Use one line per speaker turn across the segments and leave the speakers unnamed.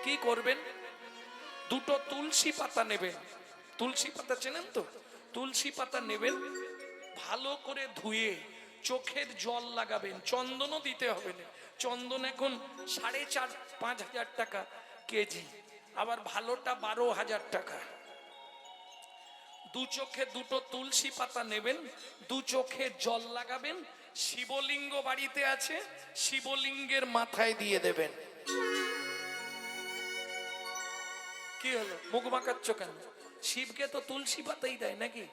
কি করবেন? দুটো তুলসী পাতা নেবেন। তুলসী পাতা চেনেন তো? তুলসী পাতা নেবেন, ভালো করে ধুয়ে চোখের জল লাগাবেন। চন্দনও দিতে হবে না, চন্দন এখন 4,500-5,000 টাকা কেজি, আবার ভালোটা 12,000 টাকা। দু চোখে দুটো তুলসী পাতা নেবেন, দু চোখে জল লাগাবেন, শিবলিঙ্গ বাড়িতে আছে, শিবলিঙ্গের মাথায় দিয়ে দেবেন। কি হলো, মুখ বাঁকাচ্ছ কেন? শিবকে তো তুলসী পাতাই দেয় নাকি?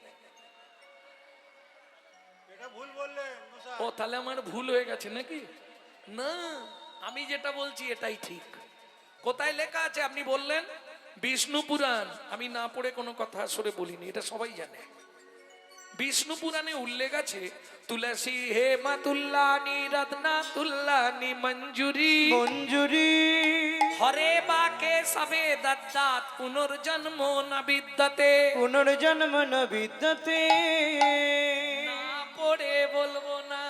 এটা ভুল বললেন মশাই।
ও তাহলে আমার ভুল হয়ে গেছে নাকি? না, আমি যেটা বলছি এটাই ঠিক। কোথায় লেখা আছে আপনি বললেন? বিষ্ণু পুরাণ। আমি না পড়ে কোনো কথা আসলে বলিনি, এটা সবাই জানে। বিষ্ণু পুরাণে উল্লেখ আছে, তুলসী হে মা তুল্লানি রত্না তুল্লানি মঞ্জুরি
মঞ্জুরি
হরে বাকে সবে দত্তাত পুনর্জন্ম না বিদ্যতে।
পুনর্জন্ম ন বিদ্যতে।
না পড়ে বলবো না,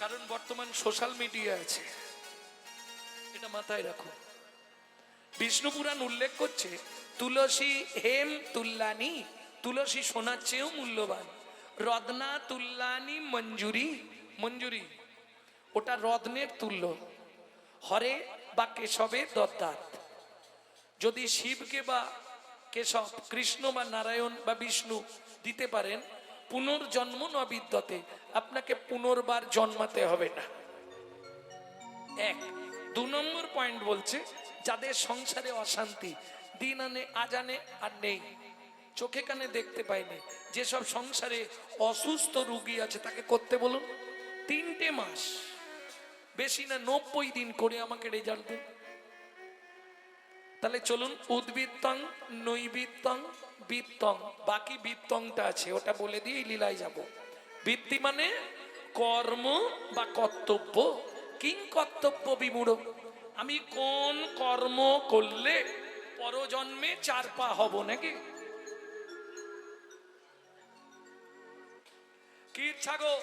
কারণ বর্তমান সোশ্যাল মিডিয়া আছে, এটা মাথায় রাখো। বিষ্ণু পুরাণ উল্লেখ করছে তুলসী হেম তুল্লানি, তুলসী সোনার চেয়েও মূল্যবান। রত্না তুল্লানি মঞ্জুরি, মঞ্জুরি ওটা রত্নের তুল্য। হরে বা কেশবে দত্তাত, যদি শিবকে বা কেশব, কৃষ্ণ বা নারায়ণ বা বিষ্ণু দিতে পারেন, পুনর্জন্ম ন বিদ্যতে, আপনাকে পুনর্বার জন্মাতে হবে না। এক। 2 নম্বর পয়েন্ট বলছে, যাদের সংসারে অশান্তি, দিন আনে আজ আনে আর নেই, চোখে কানে দেখতে পায়নি, যেসব সংসারে অসুস্থ রোগী আছে তাকে করতে বলুন 3টে মাস, বেশি না 90 দিন করে আমাকে রেজাল্ট দিন। তাহলে চলুন, উদ্বৃত্তং নৈবৃত্তং বৃত্তং, বাকি বৃত্তংটা আছে ওটা বলে দিয়ে লীলায় যাব। বৃত্তি মানে কর্ম বা কর্তব্য। কিং কর্তব্য বিমূঢ়, আমি কোন কর্ম করলে পরজন্মে 4 পা হব নাকি? কি ইচ্ছা গো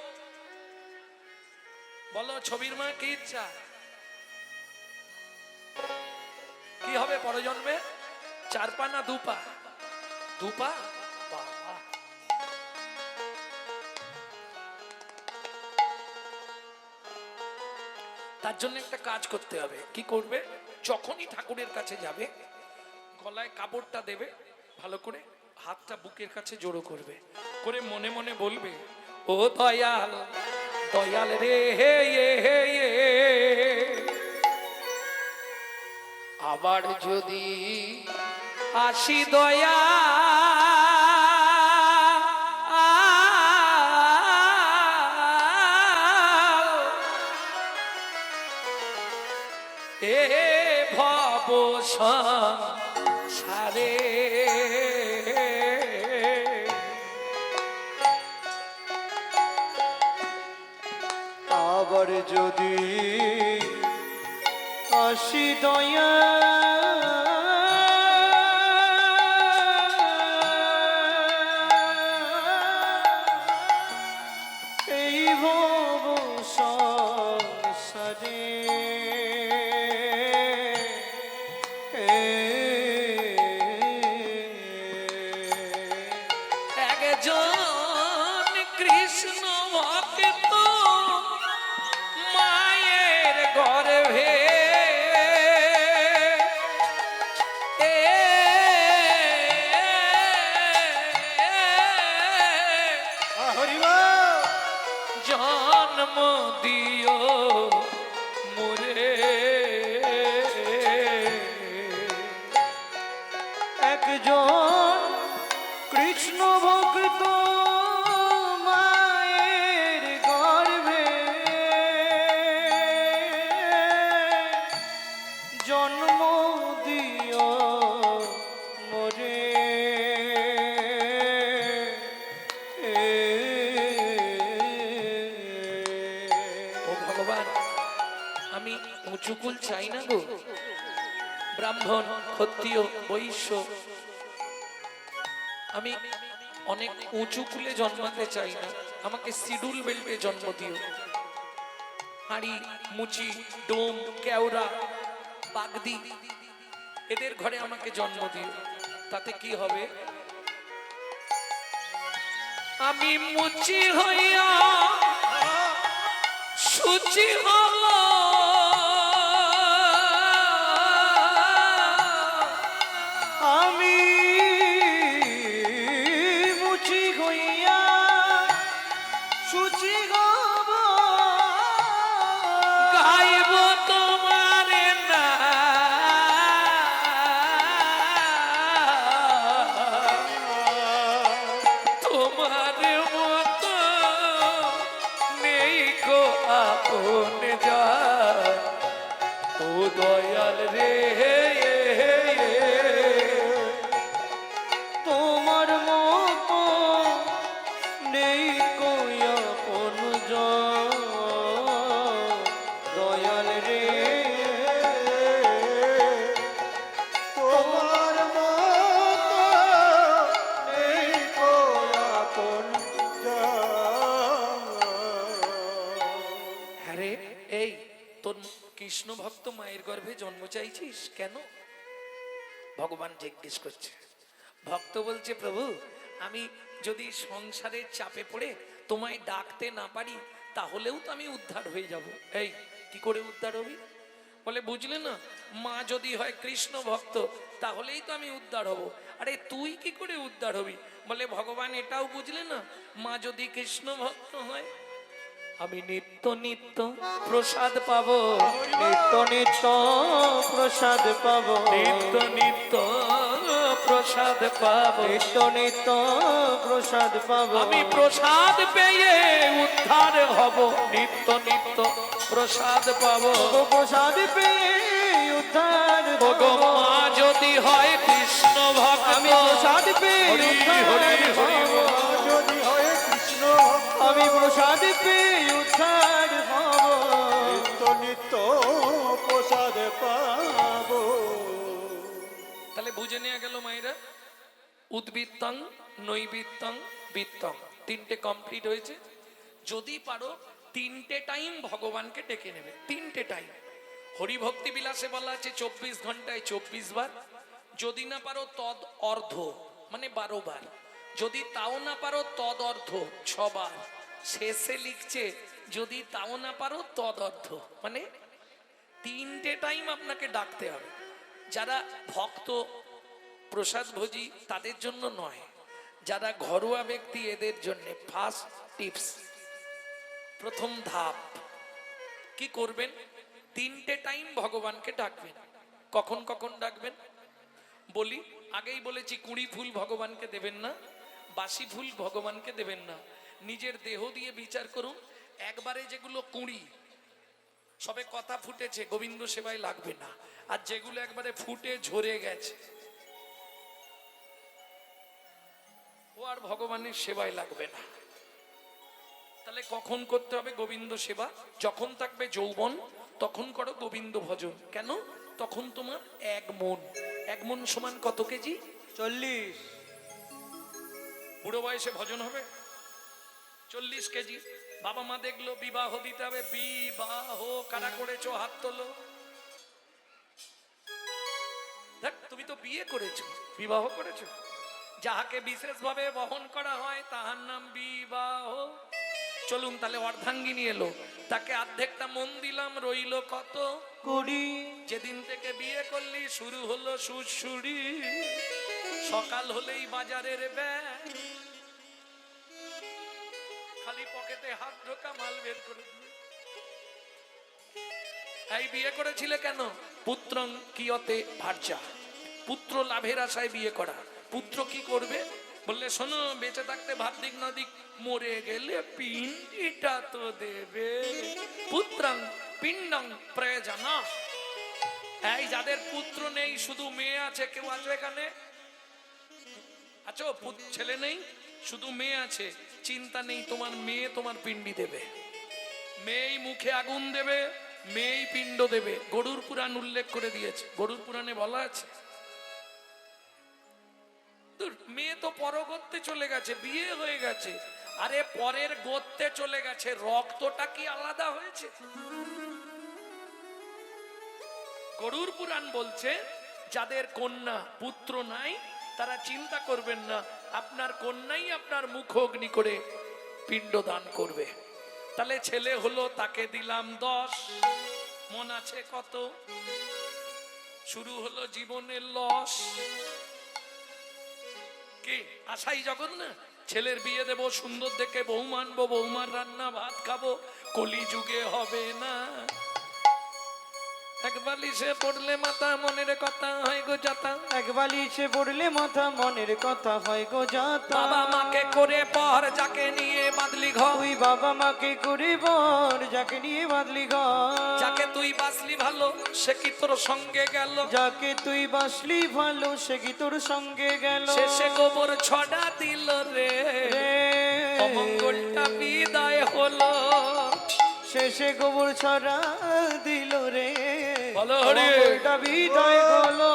বলো, ছবির মা কি ইচ্ছা? কি হবে পরজন্মে? 4 পা না 2 পা? 2 পা। বাবা, তার জন্য একটা কাজ করতে হবে। কি করবে? যখনই ঠাকুরের কাছে যাবে, গলায় কাপড়টা দেবে, ভালো করে হাতটা বুকের কাছে জড়ো করবে, করে মনে মনে বলবে, ও দয়াল, দয়াল রে হে হে হে, আবার যদি আসি দয়া এ ভব সংসারে,
আবার যদি আসি দয়া এই ভব সংসারে,
একজন কৃষ্ণ ভক্ত মায়ের গর্ভে জন্ম দিও মোরে,
একজন কৃষ্ণ ভক্ত মায়ের গর্ভে জন্ম দিও মোরে।
ও ভগবান, আমি উঁচুকুল চাই না গো, ব্রাহ্মণ ক্ষত্রিয় বৈশ্য, আমি অনেক উঁচু কুলে জন্মাতে চাই না, আমাকে শিডিউল বেল্টে জন্ম দিও। হাঁড়ি, মুচি, ডোম, কেওড়া, বাগদি, এদের ঘরে আমাকে জন্ম দিও। তাতে কি হবে? আমি মুচি হইয়া সুচি হব,
আমি মুচি হইয়া সুচি গব,
গাইব তোমার না তোমার মতো নেই কো আপন যা, ও দয়াল রে।
তোমার মতো নেই কই আপন জন, দয়াল রে।
তোমার মতো নেই কো আপন জন।
হ্যাঁ রে, এই তোর কৃষ্ণ ভক্ত মায়ের গর্ভে জন্ম চাইছিস কেন? ভগবান জিজ্ঞেস করছে। ভক্ত বলছে, প্রভু আমি যদি সংসারের চাপে পড়ে তোমায় ডাকতে না পারি তাহলেও তো আমি উদ্ধার হয়ে যাব। এই কি করে উদ্ধার হবি? বলে বুঝলে না, মা যদি হয় কৃষ্ণ ভক্ত তাহলেই তো আমি উদ্ধার হব। আরে তুই কি করে উদ্ধার হবি? বলে ভগবান এটাও বুঝলে না, মা যদি কৃষ্ণ ভক্ত হয় আমি নিত্য নিত্য প্রসাদ পাবো,
নিত্য নিত্য প্রসাদ পাব,
নিত্য নিত্য প্রসাদ পাবো,
নিত্য নিত্য প্রসাদ পাব।
আমি প্রসাদ পেয়ে উদ্ধার হব, নিত্য নিত্য প্রসাদ পাবো।
প্রসাদ পেয়ে উদ্ধার
ওগো
হব।
মা যদি হয় কৃষ্ণ ভক্ত,
আমি প্রসাদ পেয়ে
হরি
উদ্ধার
হরি হরি
হব।
যদি হয় কৃষ্ণ ভক্ত,
আমি প্রসাদ পেয়ে উদ্ধার হব।
নিত্য নিত্য প্রসাদ পাবো।
তাহলে বুঝে নেওয়া গেল মায়েরা, উদ্বৃত্তং, নৈবৃত্তং, বৃত্তং, তিনটে কমপ্লিট হয়েছে। যদি পারো তিনটে টাইম ভগবানকে ডেকে নেবে, তিনটে টাইম। হরিভক্তি বিলাসে বলা আছে 24 ঘন্টায় 24 বার। যদি না পারো তদ অর্ধ মানে 12 বার। যদি তাও না পারো তদ অর্ধ 6 বার। শেষে লিখছে যদি তাও না পারো তদ অর্ধ, মানে তিনটে টাইম আপনাকে ডাকতে হবে। যারা ভক্ত প্রসাদ ভোজি তাদের জন্য নয়, যারা ঘরোয়া ব্যক্তি এদের জন্য ফার্স্ট টিপস, প্রথম ধাপ কি করবেন? তিনটে টাইম ভগবানকে ডাকবেন। কখন কখন ডাকবেন বলি, আগেই বলেছি কুঁড়ি ফুল ভগবানকে দেবেন না, বাসি ফুল ভগবানকে দেবেন না। নিজের দেহ দিয়ে বিচার করুন, একবারে যেগুলো কুঁড়ি সবে কথা ফুটেছে গোবিন্দ সেবায় লাগবে না, আর যেগুলো একবারে ফুটে ঝরে গেছে ও আর ভগবানের সেবায় লাগবে না। তাহলে কখন করতে হবে গোবিন্দ সেবা? যখন থাকবে যৌবন তখন করো গোবিন্দ ভজন। কেন? তখন তোমার এক মন, এক মন সমান কত কেজি?
40।
বুড়ো বয়সে ভজন হবে 40 কেজি। বাবা মা দেখলো বিবাহ দিতে হবে, বিবাহ কারা করেছো হাত তোলো। দেখ তুমি তো বিয়ে করেছো, বিবাহ করেছো। যাহাকে বিশেষভাবে বহন করা হয় তাহার নাম বিবাহ। চলুন তাহলে অর্ধাঙ্গিনী এলো, তাকে অর্ধেকটা মন দিলাম, রইলো কত?
20।
যেদিন থেকে বিয়ে করলি শুরু হলো সুরসুরি, সকাল হলেই বাজারের ব্যাগ, খালি পকেটে হাত ঢোকা মাল বের করে দিয়ে। এই বিয়ে করেছিলে কেন? পুত্রং কিয়তে ভার্যা, পুত্র লাভের আশায় বিয়ে করা। পুত্র কি করবে? বললে শোনো, বেঁচে থাকতে ভাত দিক না দিক, মরে গেলে পিণ্ডটা তো দেবে। পুত্রং পিণ্ডং প্রয়োজন। এই যাদের পুত্র নেই শুধু মেয়ে আছে, কেউ আছো এখানে? আছো? ছেলে নেই, শুধু মেয়ে আছে, চিন্তা নেই, তোমার মেয়ে তোমার পিণ্ডি দেবে। মেয়েই মুখে আগুন দেবে, মেয়েই পিণ্ড দেবে। গরুর পুরাণ উল্লেখ করে দিয়েছে, গরুর পুরাণে বলা আছে। মেয়ে তো পরগত্যে চলে গেছে, বিয়ে হয়ে গেছে, আরে পরের গোত্রে চলে গেছে, রক্তটা কি আলাদা হয়েছে? গরুর পুরাণ বলছে যাদের কন্যা পুত্র নাই তারা চিন্তা করবেন না, আপনার কন্যাই আপনার মুখ অগ্নি করে পিণ্ড দান করবে। তাহলে ছেলে হলো, তাকে দিলাম 10, মন আছে কত? শুরু হলো জীবনের লস। কি আশাই জগৎ না? ছেলের বিয়ে দেব, সুন্দর দেখে বউ মানবো, বৌমার রান্না ভাত খাবো, কলি যুগে হবে না। এক বালিশে পড়লে মাথা মনের কথা হয় গো যাতা,
এক বালিশে পড়লে মাথা মনের কথা হয় গো যাতা।
বাবা মাকে করে পর যাকে নিয়ে বাদলি ঘর,
তুই বাবা মাকে করে বর যাকে নিয়ে বাঁধলি ঘর।
যাকে তুই বাসলি ভালো সে কি তোর সঙ্গে গেল,
যাকে তুই বাসলি ভালো সে কি তোর সঙ্গে গেল।
শেষে গোবর ছড়া দিল রে,
রে
অমঙ্গলটা বিদায় হলো।
শেষে গোবর ছড়া দিল রে,
বলো হরি।
অমঙ্গলটা বিদায় হলো।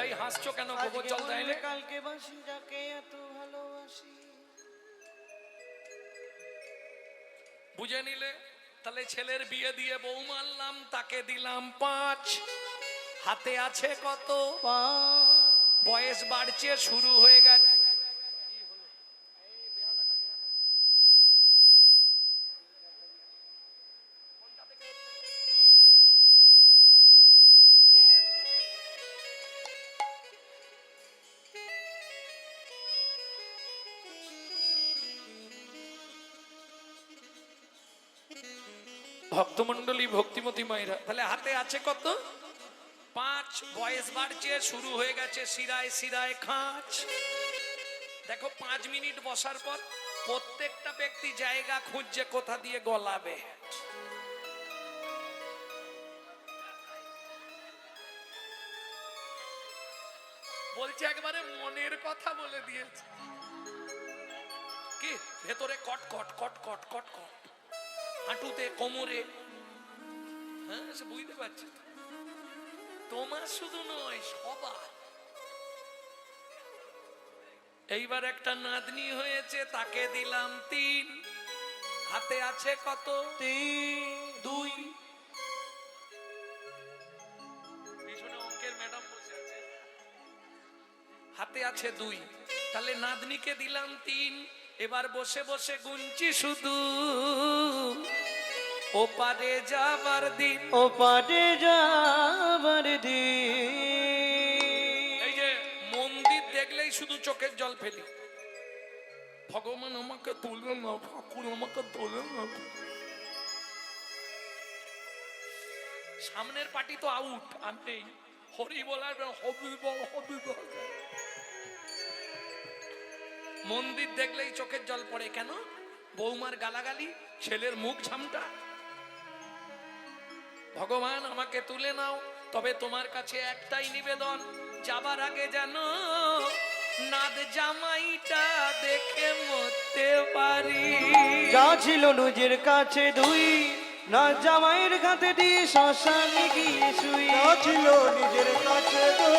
এই হাসছো কেন? গোবর জল দেয় না?
কালকে বাসি যাকে এত ভালোবাসি।
বুঝে নিলে? তাহলে ছেলের বিয়ে দিয়ে বউ মানলাম, তাকে দিলাম 5, হাতে আছে কত? বয়স বাড়ছে, শুরু হয়ে গেছে। ভক্তমন্ডলী, ভক্তিমতী মায়েরা, তাহলে হাতে আছে কত? 5, বয়স বাড়ছে, শুরু হয়ে গেছে শিরায় শিরায় খাঁচ। দেখো 5 মিনিট বসার পর প্রত্যেকটা ব্যক্তি জায়গা খুঁজছে কোথা দিয়ে গলাবে। বলছে একবারে মনের কথা বলে দিয়েছে। কি ভেতরে কট কট কট কট কট কট, হাঁটুতে কোমরে। হ্যাঁ, সে বুঝতে পারছে। তোমার শুধু নয়, সবার। এইবার একটা নাতনি হয়েছে, তাকে দিলাম 3, হাতে আছে কত? 2। পিছনে অঙ্কের ম্যাডাম বসে আছে, হাতে আছে 2। তাহলে নাতনিকে দিলাম 3। এবার বসে বসে গুনছি শুধু, ওপারে যাবার দিন,
ওপারে যাবার দিন।
এই যে মন্দির দেখলেই শুধু চোখের জল ফেলি, ভগবান আমাকে তুলে না, ঠাকুর আমাকে তুলে না। সামনের পার্টি তো আউট, আমি নেই। হরি বলার হবি বল, হবি বল। মন্দির দেখলেই চোখের জল পড়ে কেন? বৌমার গালাগালি, ছেলের মুখ ঝামটা। ভগবান আমাকে তুলে নাও, তবে তোমার কাছে একটাই নিবেদন, যাবার আগে যেন নাদ জামাইটা দেখে মরতে পারি।
যা ছিল নিজের কাছে 2, না জামাইয়ের কাছে দিয়ে শ্মশানে গিয়ে শুই।
যা ছিল নিজের কাছে 2,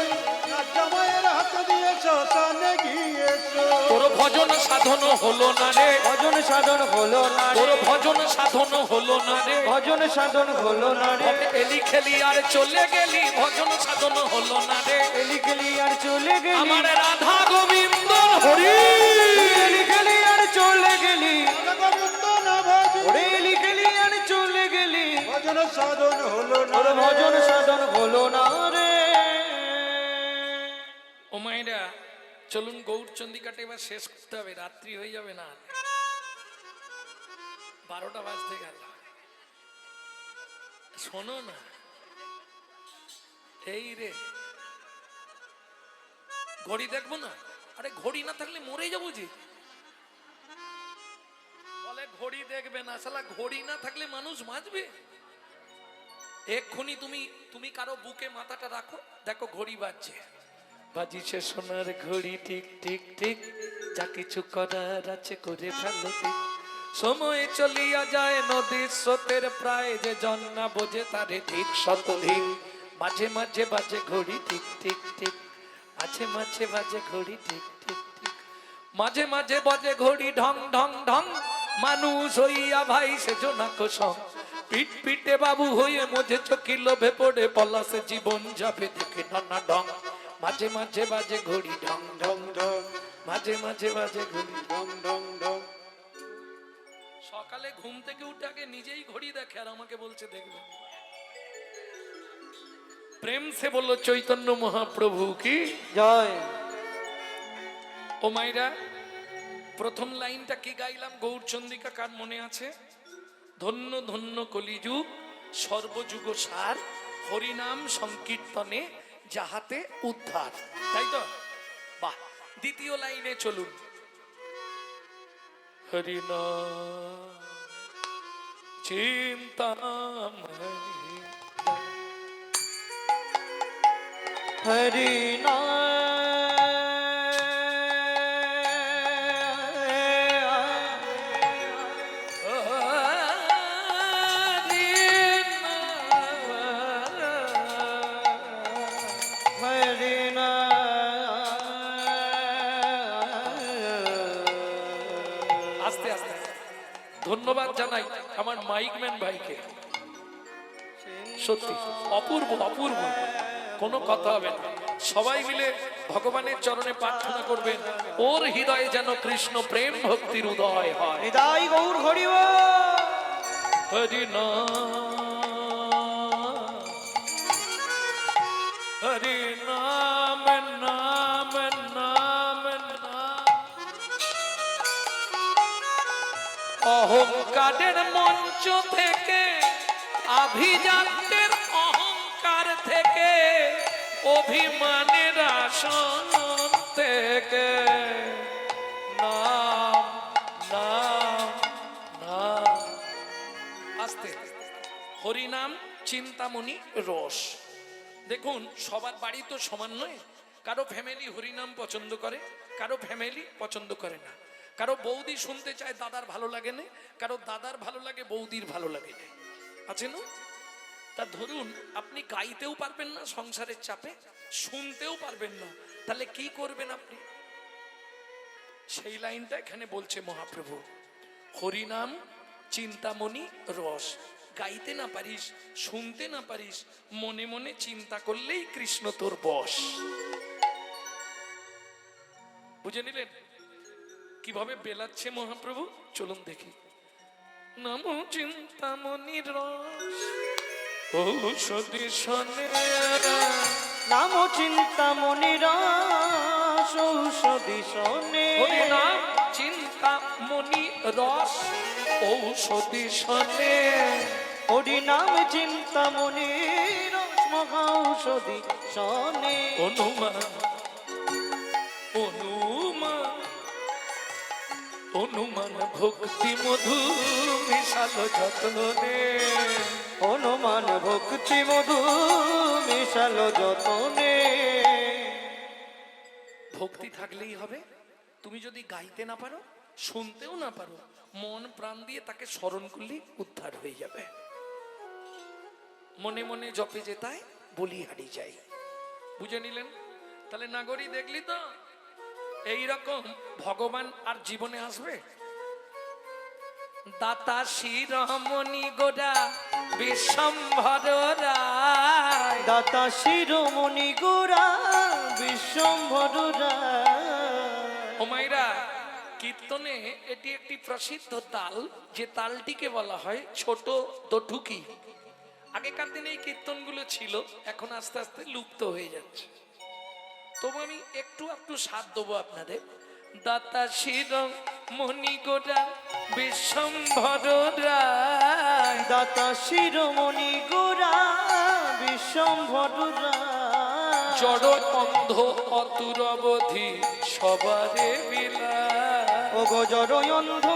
না জামাইয়ের হাত দিয়ে শ্মশানে গিয়েছো।
তোর ভজন সাধন হলো না রে,
ভজন সাধন হলো না
তোর
রে,
ভজন সাধন হলো না রে।
ভজন সাধন হলো না রে।
এলি খেলি আর চলে গেলি, ভজন সাধন হলো না রে।
এলি গেলি আর চলে গেলি,
আমার রাধা গোবিন্দ হরি।
এলি গেলি আর চলে গেলি,
গোবিন্দ না ভাজি,
ওরে এলি গেলি আর চলে গেলি,
ভজন সাধন হলো না
ওর
রে।
ভজন সাধন হলো না রে।
ও মায়েরা, চলুন গৌর চন্ডিকাটা এবার শেষ করতে হবে, রাত্রি হয়ে যাবে না, 12টা বাজতে গেল। শোনো না, এই রে ঘড়ি দেখবো না? আরে ঘড়ি না থাকলে মরে যাবো যে। বলে ঘড়ি দেখবে না, শালা ঘড়ি না থাকলে মানুষ বাঁচবে? এক্ষুনি তুমি কারো বুকে মাথাটা রাখো, দেখো ঘড়ি বাজছে। বাজিছে সোনার ঘড়ি টিক টিক টিক, যা কিছু করার আছে করে ফেলো ঠিক। সময় চলিয়া যায় নদীর স্রোতের প্রায়, যে জন না বোঝে তারে ঠিক শতধিক। মাঝে মাঝে বাজে ঘড়ি টিক টিক টিক, মাঝে মাঝে বাজে ঘড়ি টিক টিক টিক। মাঝে মাঝে বাজে ঘড়ি ঢং ঢং ঢং, মানুষ হইয়া ভাই সেজনা কোসম, পিট পিটে বাবু হয়ে মজে চকি লোভে পড়ে পলাশে জীবন যাবে দেখে নানা ঢং। মাঝে মাঝে বাজে ঘড়ি ঢং ঢং,
ঢং ঢং
মাঝে মাঝে বাজে ঘড়ি।
ঢং ঢং ঢং।
সকালে ঘুম থেকে উঠে আগে নিজেই ঘড়ি দেখে আর আমাকে বলছে দেখবে। প্রেম সে বলল চৈতন্য মহাপ্রভু কি
জয়।
ও মাইরা, প্রথম লাইনটা কি গাইলাম গৌরচন্দ্রিকা কার মনে আছে? ধন্য ধন্য কলিযুগ সর্বযুগ সার, হরিনাম সংকীর্তনে যাহাতে উদ্ধার, তাই তো? বাহ, দ্বিতীয় লাইনে চলুন। হরিনাম চিন্তামণি,
হরি
আস্তে আস্তে ধন্যবাদ জানাই আমার মাইকম্যান ভাইকে, সত্যি অপূর্ব অপূর্ব, কোনো কথা হবে না। সবাই মিলে ভগবানের চরণে প্রার্থনা করবেন ওর হৃদয়ে যেন কৃষ্ণ প্রেম ভক্তির উদয় হয়।
হৃদয় গৌর হরিব।
হরি হরি নাম নাম নাম নাম, অহংকারের মঞ্চ থেকে, আভিজাত্যের অহংকার থেকে, অভিমানের আসন থেকে, নাম নাম নাম। আস্তে, হরিনাম চিন্তামণি রস। দেখুন সবার বাড়ি তো সমান নয়, কারো ফ্যামিলি হরিনাম পছন্দ করে, কারো ফ্যামিলি পছন্দ করে না, কারো বৌদি শুনতে চায় দাদার ভালো লাগে না, কারো দাদার ভালো লাগে বৌদির ভালো লাগে না, আছে না? তা ধরুন আপনি গাইতেও পারবেন না সংসারের চাপে, শুনতেও পারবেন না, তাহলে কি করবেন আপনি? সেই লাইনটা এখানে বলছে মহাপ্রভু, হরিনাম চিন্তামণি রস। গাইতে না পারিস, শুনতে না পারিস, মনে মনে চিন্তা করলেই কৃষ্ণ তোর বশ। বুঝে নিলেন কিভাবে বেলাচ্ছে মহাপ্রভু? চলুন দেখি। নমো চিন্তামণি রস ঔষধি শোনে,
নাম চিন্তামণি রস ঔষধি শোনে।
হরিনাম চিন্তামণি রস ঔষধি শোনে,
হরিনাম চিন্তামণি রস মহাঔষধি শোনে।
অনুমান অনুমান অনুমান ভক্তি মধু মিশাল যতনে,
হনুমান ভক্তি মধু মিশাল যতনে।
ভক্তি থাকলেই হবে। তুমি যদি গাইতে না পারো, শুনতেও না পারো, মন প্রাণ দিয়ে তাকে স্মরণ করলেই উদ্ধার হয়ে যাবে। মনে মনে জপে যেতায় বলি হারি যাই। বুঝে নিলেন? তাহলে নাগরী দেখলি তো, এইরকম ভগবান আর জীবনে আসবে? দাতা শিরোমণি গোরা বিশ্বম্ভর রায়,
দাতা শিরোমণি গোরা বিশ্বম্ভর রায়।
ও মাইরা, কীর্তনে এটি একটি প্রসিদ্ধ তাল, যে তালটিকে বলা হয় ছোট দঠুকি। আগেকার দিনে এই কীর্তনগুলো ছিল, এখন আস্তে আস্তে লুপ্ত হয়ে যাচ্ছে। তবু আমি একটু একটু স্বাদ দেবো আপনাদের। দাতা শিরোমণি গোরা বিশ্বম্ভর রায়,
দাতা শিরোমণি গোরা বিশ্বম্ভর রায়।
জড় অন্ধ অতুর অবধি সবারে বিলায়,
ও গো জড় অন্ধ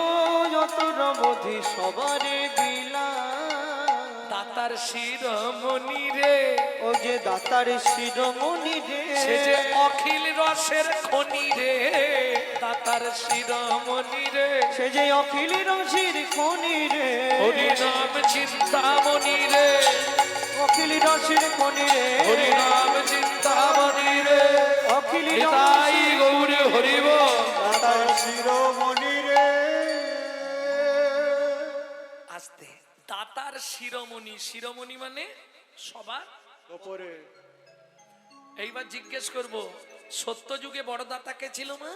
যতুর অবধি সবারে বিলায়।
দাতার শিরোমণি রে,
ও যে দাতার শিরোমণি রে,
সে যে অখিল রসের খনি রে, দাতার শিরোমণি রে,
সে যে অখিল রসির খনি রে।
হরিনাম চিন্তামণি রে,
অখিল রসির খনি রে,
হরিনাম চিন্তামণি রে,
অখিল
নিতাই গৌর হরিব।
দাতার
শিরোমণি রে।
আস্তে, দাতার শিরোমণি, শিরোমণি মানে সবার
ওপরে।
এইবার জিজ্ঞেস করব, সত্য যুগে বড় দাতা কে ছিল মা?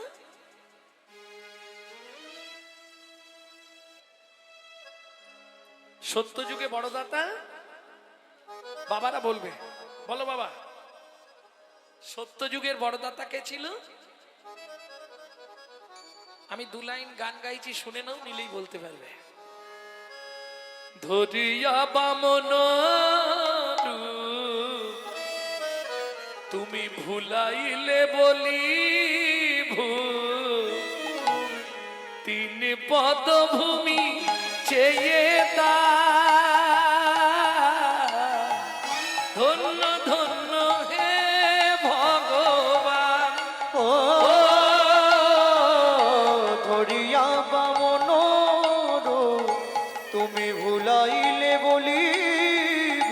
সত্য যুগে বড় দাতা বাবারা বলবে, বলো বাবা, সত্য যুগের বড় দাতা কে ছিল? আমি দু লাইন গান গাইছি, শুনে নাও, নিলেই বলতে পারবে। ধরিয়া বামন রূপ, তুমি ভুলাইলে বলি তিন পদভূমি চেয়ে দা, ধন্য ধন্য হে ভগবান।
ও ধরিয়া বামন রূপ, তুমি ভুলাইলে বলিব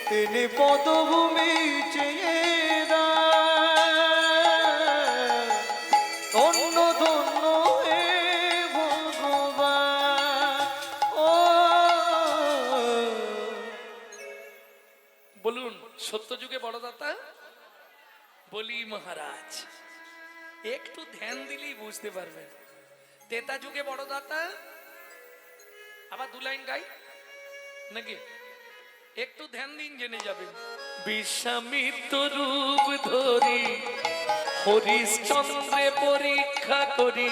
তিনি পদভূমি চেয়ে দেয়। ধন্য ধন্য হে ভগবান। ও
বলুন, সত্য যুগে বড় দাতা বলি মহারাজ। একটু ধ্যান দিলেই বুঝতে পারবেন। তেতা যুগে বড় দাতা, আবার দু লাইন গাই নাকি, একটু ধ্যান দিন, জেনে যাবেন। বিশ্বামিত্র রূপ ধরি হরিশ্চন্দ্রে পরীক্ষা করি,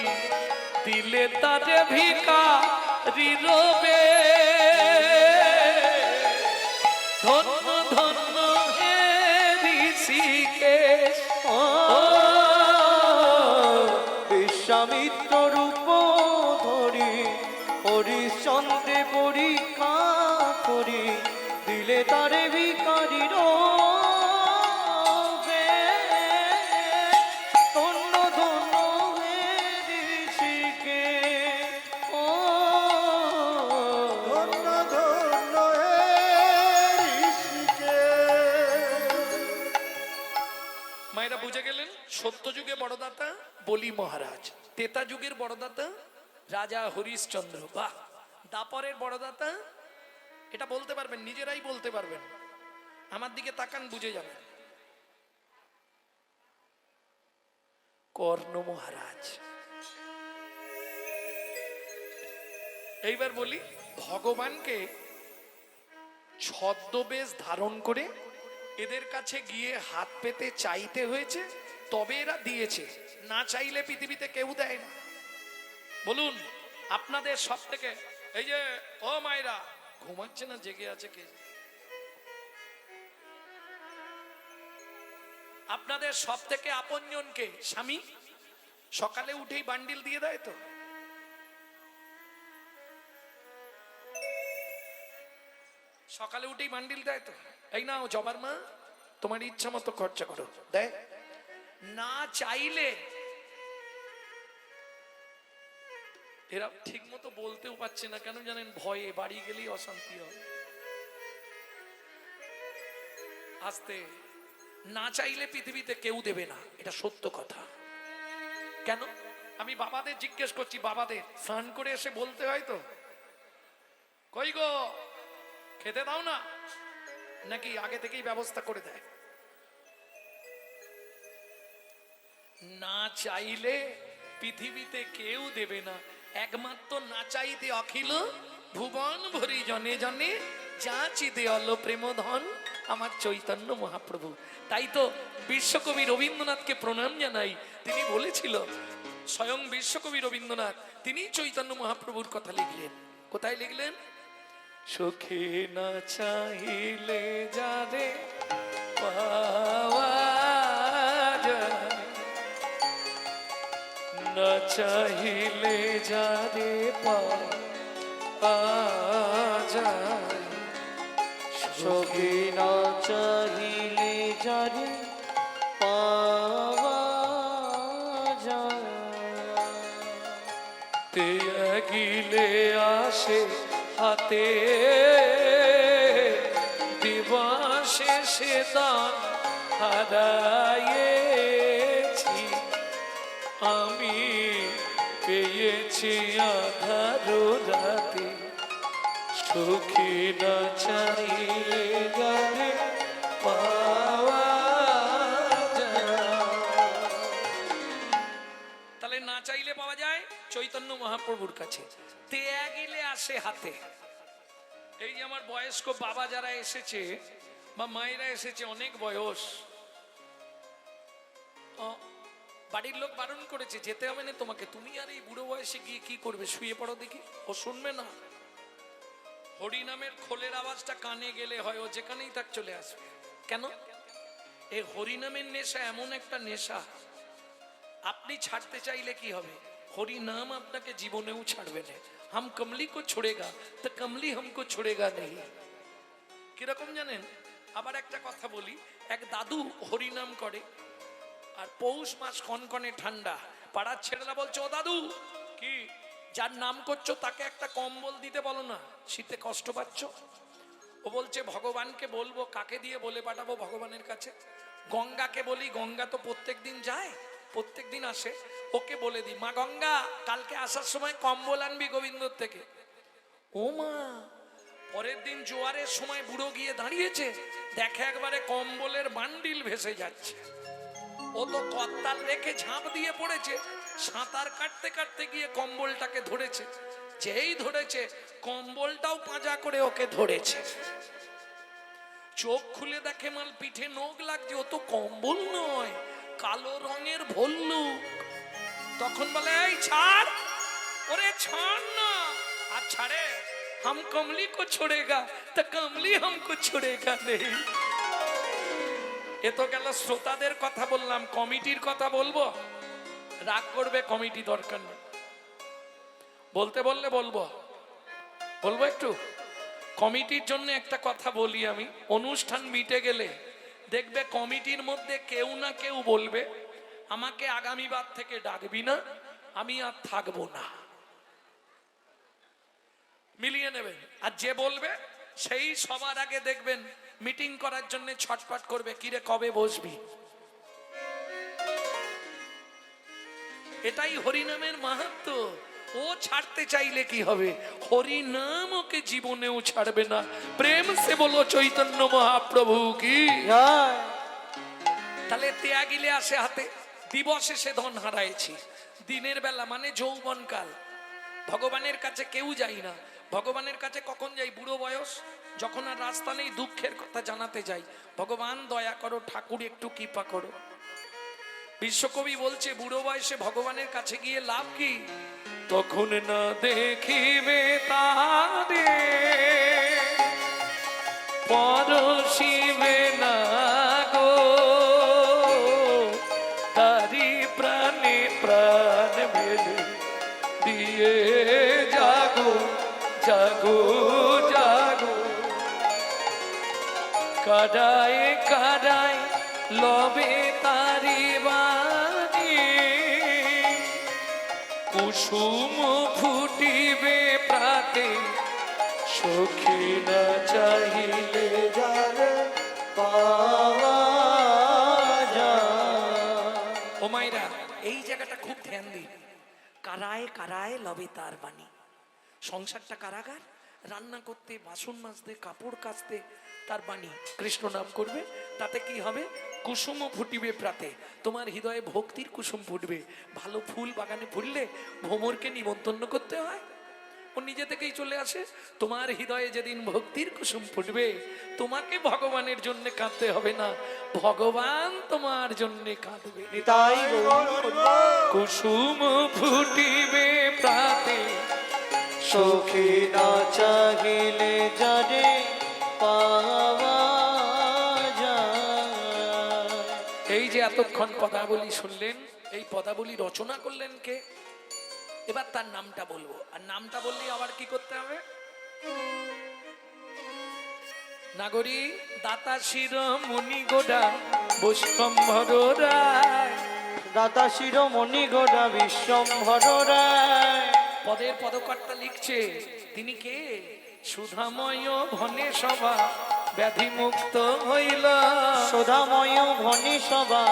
দিলে তারে ভিখারি রবে, ধন্য ধন্য হে ঋষিকেশ।
ও বিশ্বামিত্র রূপ ধরি হরিশ্চন্দ্রে পরীক্ষা করি, দিলে তারে ভিখারি রবে, ধন্য ধন্য হে ঋষিকেশ। ও
ধন্য ধন্য হে ঋষিকেশ।
মায়েরা বুঝে গেলেন, সত্য যুগে বড় দাতা বলি মহারাজ, তেতা যুগের বড় দাতা রাজা হরিশ্চন্দ্র। বাহ! দাপরের বড় দাতা, এটা বলতে পারবেন, নিজেরাই বলতে পারবেন, আমার দিকে তাকান, বুঝে যাবেন। কর্ণ মহারাজ। এইবার বলি, ভগবানকে ছদ্মবেশ ধারণ করে এদের কাছে গিয়ে হাত পেতে চাইতে হয়েছে, তবে এরা দিয়েছে, না চাইলে পৃথিবীতে কেউ দেয় না। বলুন, আপনাদের সব থেকে, এই যে ও মায়েরা, ঘুমাচ্ছে না জেগে আছে কে? আপনাদের সব থেকে আপনজন কে? স্বামী। সকালে উঠেই বান্ডিল দিয়ে দেয় তো? সকালে উঠেই বান্ডিল দেয় তো? এই নাও জবার মা, তোমার ইচ্ছা মতো খরচা করো, দেয় না চাইলে। এরা ঠিক মতো বলতেও পারছে না, কেন জানেন? ভয়ে, বাড়ি গেলেই অশান্তি হয়। আস্তে, না চাইলে পৃথিবীতে কেউ দেবে না, এটা সত্য কথা। কেন? আমি বাবাদের জিজ্ঞেস করছি, বাবাদের স্নান করে এসে বলতে হয় তো, কই গো খেতে দাও না, নাকি আগে থেকেই ব্যবস্থা করে দেয়? না চাইলে পৃথিবীতে কেউ দেবে না, একমাত্র না চাইতে অখিল ভুবন ভরি জনে জনে যাচিতে অল প্রেম ধন আমার চৈতন্য মহাপ্রভু। তাই তো বিশ্বকবি রবীন্দ্রনাথকে প্রণাম জানাই, তিনি বলেছিল, স্বয়ং বিশ্বকবি রবীন্দ্রনাথ তিনি চৈতন্য মহাপ্রভুর কথা লিখলেন। কোথায় লিখলেন? সুখে না চাইলে যারে পাওয়া যায়, না চাইলে যারে পাওয়া যায়,
সখী না চাহিলে যারে পাওয়া যায়,
তে গিলে আসে হাতে দিবসে সে দান হারাইয়েছি আমি এসেছে আধার রাতে সুখী না চাইলে যারে পাওয়া যায়। তাহলে না চাইলে পাওয়া যায় চৈতন্য মহাপ্রভুর কাছে, ত্যাগিলে আসে হাতে। এই যে আমার বয়স্ক বাবা যারা এসেছে বা মায়েরা এসেছে, অনেক বয়স, বাড়ির লোক বারণ করেছে যেতে হবে না তোমাকে, তুমি আর এই বুড়ো বয়সে গিয়ে কি করবে, শুয়ে পড়ো দেখি। ও শুনবে না। হরিনামের খোলের আওয়াজটা কানে গেলে হয় ও যেখানেই থাক চলে আসবে। কেন? এই হরিনামের নেশা এমন একটা নেশা, আপনি ছাড়তে চাইলে কি হবে, হরিনাম আপনাকে জীবনেও ছাড়বে না। হাম কমলি কো ছোড়েগা তো কমলি হামকো ছোড়েগা নেই। কিরকম জানেন? আবার একটা কথা বলি, এক দাদু হরিনাম করে, আর পৌষ মাস কনকনে ঠান্ডা, পাড়ার ছেলেরা বলছে ও দাদু কি যার নাম করছো তাকে একটা কম্বল দিতে বলো না, শীতে কষ্ট পাচ্ছ। ও বলছে ভগবানকে বলবো, কাকে দিয়ে বলে পাঠাবো ভগবানের কাছে? গঙ্গাকে বলি, গঙ্গা তো প্রত্যেক দিন যায়, প্রত্যেক দিন আসে, ওকে বলে দিই মা গঙ্গা কালকে আসার সময় কম্বল আনবি গোবিন্দর থেকে। ও মা, পরের দিন জোয়ারের সময় বুড়ো গিয়ে দাঁড়িয়েছে, দেখে একবারে কম্বলের বান্ডিল ভেসে যাচ্ছে। ও তো কত্তাল রেখে ঝাঁপ দিয়ে পড়েছে, সাঁতার কাটতে কাটতে গিয়ে কম্বলটাকে ধরেছে, যেই ধরেছে কম্বলটাও পাঁজা করে ওকে ধরেছে। চোখ খুলে দেখে মাল পিঠে নোক লাগছে, ও তো কম্বল নয়, কালো রঙের ভল্লুক। তখন বলে এই ছাড়, ওরে ছাড় না। আর ছাড়ে, হাম কমলি কো ছোড়েগা তা কমলি হামকো ছোড়েগা নেই। এ তো গেল শ্রোতাদের কথা বললাম, কমিটির কথা বলবো, রাগ করবে কমিটি, দরকার নেই। বলতে বললে বলবো, বলবো একটু। কমিটির জন্য একটা কথা বলি আমি, অনুষ্ঠান মিটে গেলে দেখবে কমিটির মধ্যে কেউ না কেউ বলবে আমাকে আগামীবার থেকে ডাকবি না, আমি আর থাকবো না। মিলিয়ে নেবেন। আর যে বলবে সেই সবার আগে দেখবেন মিটিং করার জন্য ছটফট করবে, কিরে কবে বসবি। এটাই হরিনামের মাহাত্ম্য। ও ছাড়তে চাইলে কি হবে, হরিনাম ওকে জীবনেও ছাড়বে না। প্রেম সে বলো চৈতন্য মহাপ্রভু কি।
জয়।
তাহলে ত্যাগিলে আসে হাতে, দিবসে সে ধন হারাইছি। দিনের বেলা মানে যৌবনকাল, ভগবানের কাছে কেউ যাই না। ভগবানের কাছে কখন যাই? বুড়ো বয়স, যখন আর রাস্তা নেই, দুঃখের কথা জানাতে যাই, ভগবান দয়া করো, ঠাকুর একটু কৃপা করো। বিশ্বকবি বলছে বুড়ো বয়সে ভগবানের কাছে গিয়ে লাভ কি? তখন না দেখিবে তারে পরশিবে না গো, তারি প্রাণে প্রাণ বেলে দিয়ে জাগো জাগো জাগো। কাদায় কাদায় লবে তারি বাণী, কুসুম ফুটিবে প্রাতে সখী না চাহিলে
যারে পাওয়া যায়।
ও মাইরা, এই জায়গাটা খুব ধ্যান দিন। কারায় কারায় লবে তার বাণী। সংসারটা কারাগার, রান্না করতে, বাসন মাজতে, কাপড় কাচতে তার বাণী। কৃষ্ণ নাম করবে, তাতে কি হবে? কুসুম ফুটিবে প্রাতে, তোমার হৃদয়ে ভক্তির কুসুম ফুটবে। ভালো ফুল বাগানে ফুললে ভ্রমরকে নিমন্ত্রণ করতে হয়, ও নিজে থেকেই চলে আসে। তোমার হৃদয়ে যেদিন ভক্তির কুসুম ফুটবে, তোমাকে ভগবানের জন্য কাঁদতে হবে না, ভগবান তোমার জন্য কাঁদবে।
তাই
কুসুম ফুটিবে প্রাতে
সখী না চাহিলে যারে পাওয়া যায়।
এই যে এতক্ষণ পদাবলী শুনলেন, এই পদাবলী রচনা করলেন কে? এবার তার নামটা বলবো, আর নামটা বললে আবার কি করতে হবে? নাগরী দাতা শির মুনি গোডা বৈষ্ণম্ভর রায়,
দাতা শিরোমণি গোড়া বিশ্বম্ভর রায়।
পদের পদকর্তা লিখছে, তিনি কে? সুধাময় ভনে সভা ব্যাধি মুক্ত হইল,
সুধাময় ভনি সভা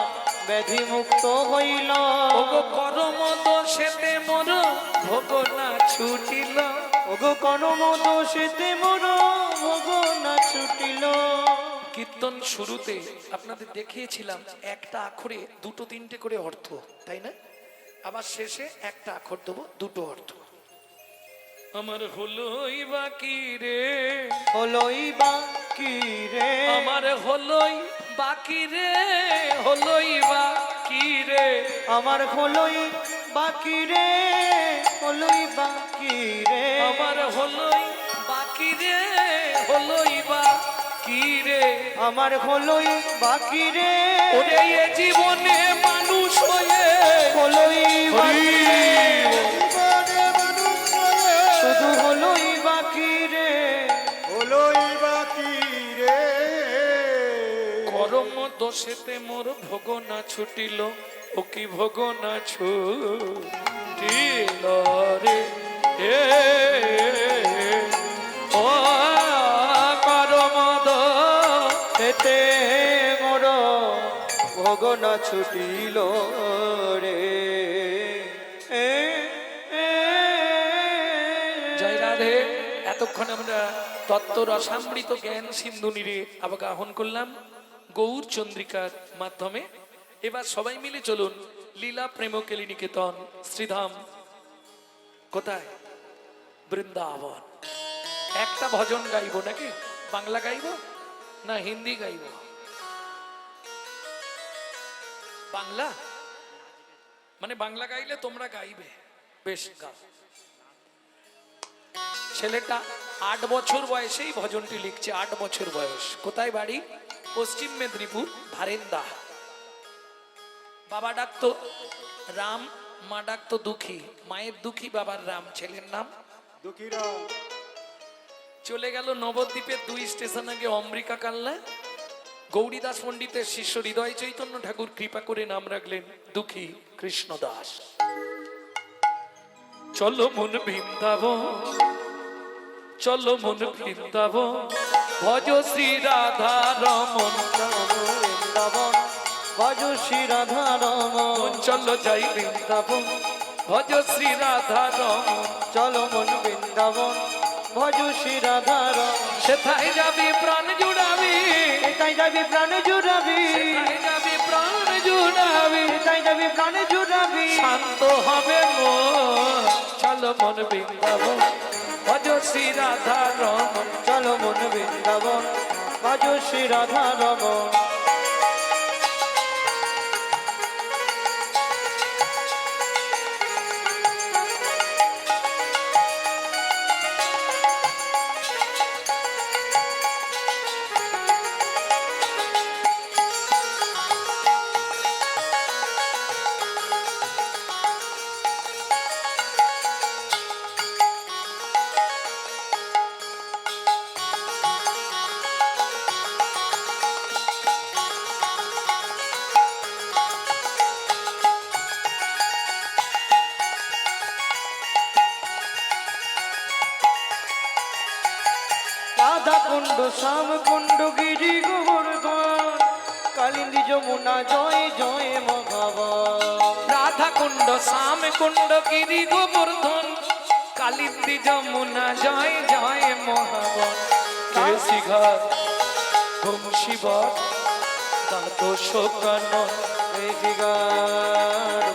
ব্যাধি মুক্ত হইল।
ওগো করম দোষেতে মোর ভোগ না ছুটিল।
ওগো কর্ম দোষেতে মোর ভোগ না ছুটিল।
কীর্তন শুরুতে আপনাদের দেখিয়েছিলাম একটা আখরে দুটো তিনটে করে অর্থ, তাই না? আবার শেষে একটা আখর দেবো, দুটো অর্থ। আমার হলোই বাকি রে,
হলোই বা কি রে,
আমার হলোই বাকি রে, হলোই বাকি রে,
আমার হলোই বাকি রে, হলোই বাকি রে,
আমার হলোই বাকি রে, হলোই বাকি রে।
আমার হলোই বাকি রে,
ওরে এ জীবনে মানুষ হয়ে
হলোই বাকি রে,
জীবনে মানুষ হয়ে
শুধু হলোই বাকি রে।
হলোই বাকি রে।
করম দোষেতে মোর ভোগ না ছুটিল। ও কি ভোগ না ছুটিল রে, এ ও করম
এতে মোর ভোগ না ছুটিল রে।
জয় রাধে। এতক্ষণ আমরা তত্ত্ব রসামৃত জ্ঞান সিন্ধু নীরে আবাহন করলাম গৌর চন্দ্রিকার মাধ্যমে। এবার সবাই মিলে চলুন লীলা প্রেমকেলী নিকেতন শ্রীধাম, কোথায়? বৃন্দাবন। একটা ভজন গাইবো নাকি? বাংলা গাইবো না হিন্দি গাইবো? বাংলা, মানে বাংলা গাইলে তোমরা গাইবে, বেশ গাও। ছেলেটা 8 বছর বয়সেই ভজনটি লিখছে, 8 বছর বয়স। কোথায় বাড়ি? পশ্চিম মেদিনীপুর, ভারেন্দা। বাবা ডাকতো রাম, মা ডাকতো দুঃখী। মায়ের দুঃখী, বাবার রাম, ছেলের নাম
দুঃখীরা
চলে গেল নবদ্বীপের 2 স্টেশন আগে অমৃকা কাল্লা। গৌরীদাস পণ্ডিতের শিষ্য হৃদয় চৈতন্য ঠাকুর কৃপা করে নাম রাখলেন দুঃখী কৃষ্ণদাস। চলো মন বৃন্দাবন, চলো মন বৃন্দাবন, ভজ শ্রী রাধা রমন।
বৃন্দাবন ভজ শ্রী রাধা রমন,
চলো যাই বৃন্দাবন, ভজ শ্রী রাধা রমন।
চলো মন বৃন্দাবন ভজ শ্রী রাধা রমন।
সেথায় যাবি প্রাণ জুড়াবি,
তাই যাবি প্রাণ জুড়াবি,
সেথায় যাবি প্রাণ জুড়াবি,
তাই যাবি প্রাণ জুড়াবি।
শান্ত হবে মন। চলো মন বৃন্দাবন, ভজ শ্রী রাধা রমন।
চলো মন বৃন্দাবন ভজ শ্রী রাধা রমন। রাধা কুণ্ড শ্যাম কুণ্ড গিরি গোবর্ধন, কালিন্দী যমুনা জয় জয় মহাবন।
রাধা কুণ্ড, শ্যাম কুণ্ড, গিরি গোবর্ধন, কালিন্দী যমুনা জয় জয় মহাবন। কেশি ঘাট বংশীবট দ্বাদশ কানন,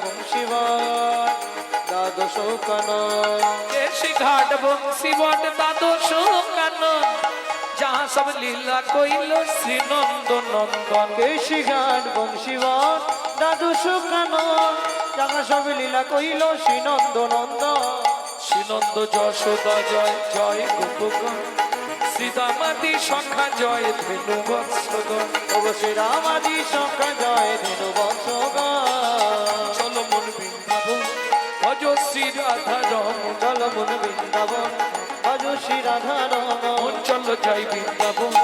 বংশীবন দ্বাদশ কানন।
কেশি ঘাট বংশীবট দ্বাদশ কানন, যাহা সব লীলা কইল শ্রী নন্দ নন্দন।
কেশি ঘাট বংশীবন দ্বাদশ কানন, যাহা সব লীলা কইল শ্রীনন্দ নন্দন।
শ্রীনন্দ যশোদা জয় জয় গোপগণ, শ্রীদামাদি সখা জয় ধেনু বৎসগণ।
অবশ্যই রামাদি সখা জয় ধেনু বৎসগণ।
চলো মন বৃন্দাবন, ভজ শ্রী রাধা রমন।
চলো মন বৃন্দাবন ভজ শ্রী রাধা রমন।
চলো যাই বৃন্দাবন,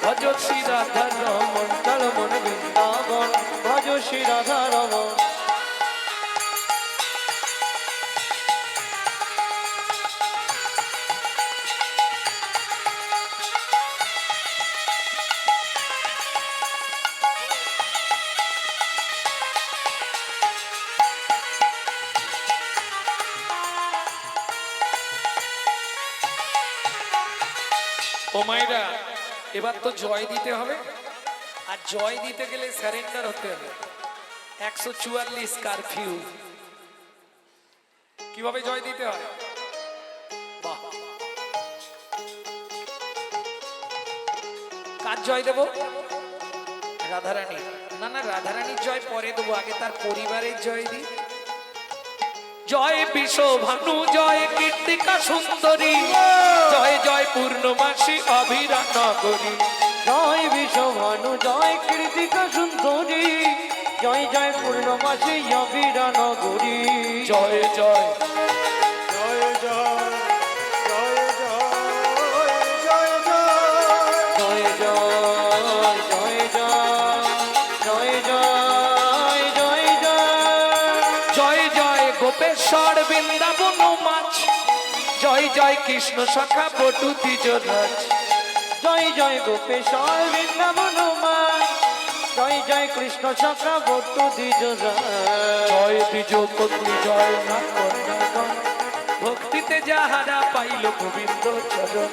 ভজ শ্রী রাধা রমন।
চলো মন বৃন্দাবন ভজ শ্রী রাধা রমন।
মায়েরা এবার তো জয় দিতে হবে, আর জয় দিতে গেলে স্যারেন্ডার হতে হবে। 144 কারফিউ। কিভাবে জয় দিতে হয়? বাহ, কার জয় দেব? রাধারানী। না না, রাধারানীর জয় পরে দেবো, আগে তার পরিবারের জয় দিই। জয় বিশ্বভানু, জয় কীর্তিকা সুন্দরী, জয় জয় পূর্ণমাসী অভিরা নগরী।
জয় বিশ্বভানু, জয় কীর্তিকা সুন্দরী, জয় জয় পূর্ণমাসী অবিরা নগরী।
জয় জয়
জয় জয় জয় জয় জয় জয়
জয় জয় জয় জয় জয় জয় জয় জয়
জয় জয় গোপেশ্বর বৃন্দাবন মাছ, জয় জয় কৃষ্ণ সখা বটু দ্বিজরাজ।
জয় জয় গোপেশ্বর বৃন্দাবন মা, জয় জয় কৃষ্ণ চক্রবর্তী দ্বিজরাজ।
জয় দ্বিজ পত্নী জয় না কন্যাগণ, ভক্তিতে যাহারা পাইল গোবিন্দ চরণ।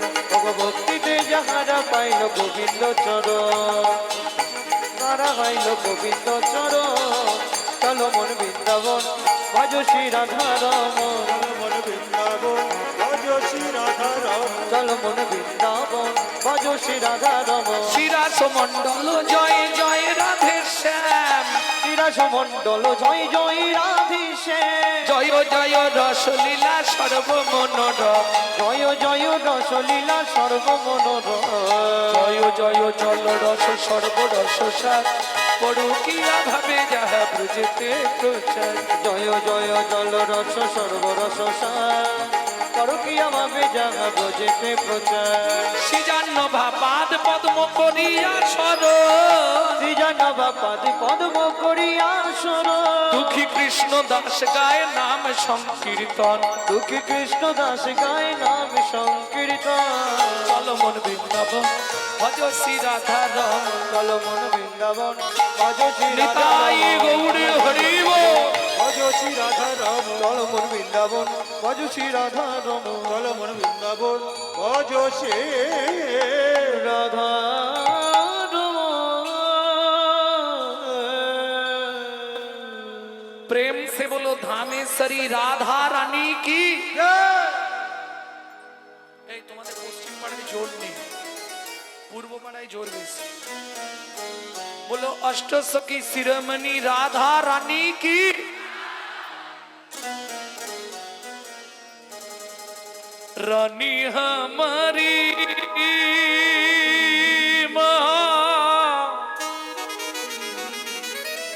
ভক্তিতে যাহারা পাইল গোবিন্দ চরণ, তারা পাইল গোবিন্দ চরণ। চলো মন বৃন্দাবন, ভজ শ্রী রাধারমণ।
মন বৃন্দাবন ভজ শ্রী রাধারমণ।
চলো মন বৃন্দাবন, ভজ শ্রী রাধারমণ।
শিরাস মণ্ডল জয় জয় রাধে শ্যাম,
শ্রীরাস মণ্ডল জয় জয় রাধেশ্যাম।
জয় জয় রসলীলা সর্বমনোরম,
জয় জয় রসলীলা সর্বমনোরম।
জয় জয় জল রস সর্বরস সার, পড়ুকিয়া ভাবে যাহা ব্রজেতে প্রচার।
জয় জয় জল রস সর্বরস সার, করকিয়া ভাবে যাহা ব্রজেতে প্রচার।
শ্রীজান্ন ভাপাদ পদ্ম করিয়া সর,
শ্রীজানবা পাদি পদ্ম করিয়া সর।
দুঃখী কৃষ্ণ দাস গায় নাম সংকীর্তন।
দুঃখী কৃষ্ণ দাস গায় নাম সংকীর্তন।
চল মন বৃন্দাবন, ভজ শ্রী রাধারম।
চল মন বৃন্দাবন, ভজ শ্রী
নিতাই
রাধারমণ।
গৌড়ে হরি বল।
ভজ শ্রী রাধারমণ।
চল মন বৃন্দাবন, ভজ শ্রী রাধারমণ।
চল মন বৃন্দাবন ভজ শ্রী
प्रेम से बोलो धामेश्वरी राधा रानी की। এই তোমাদের পশ্চিম পাড়ায় জোর নেই, পূর্ব পাড়ায় জোর বেশি। बोलो अष्टसखी शिरोमणि राधा रानी की। रानी हमारी माँ,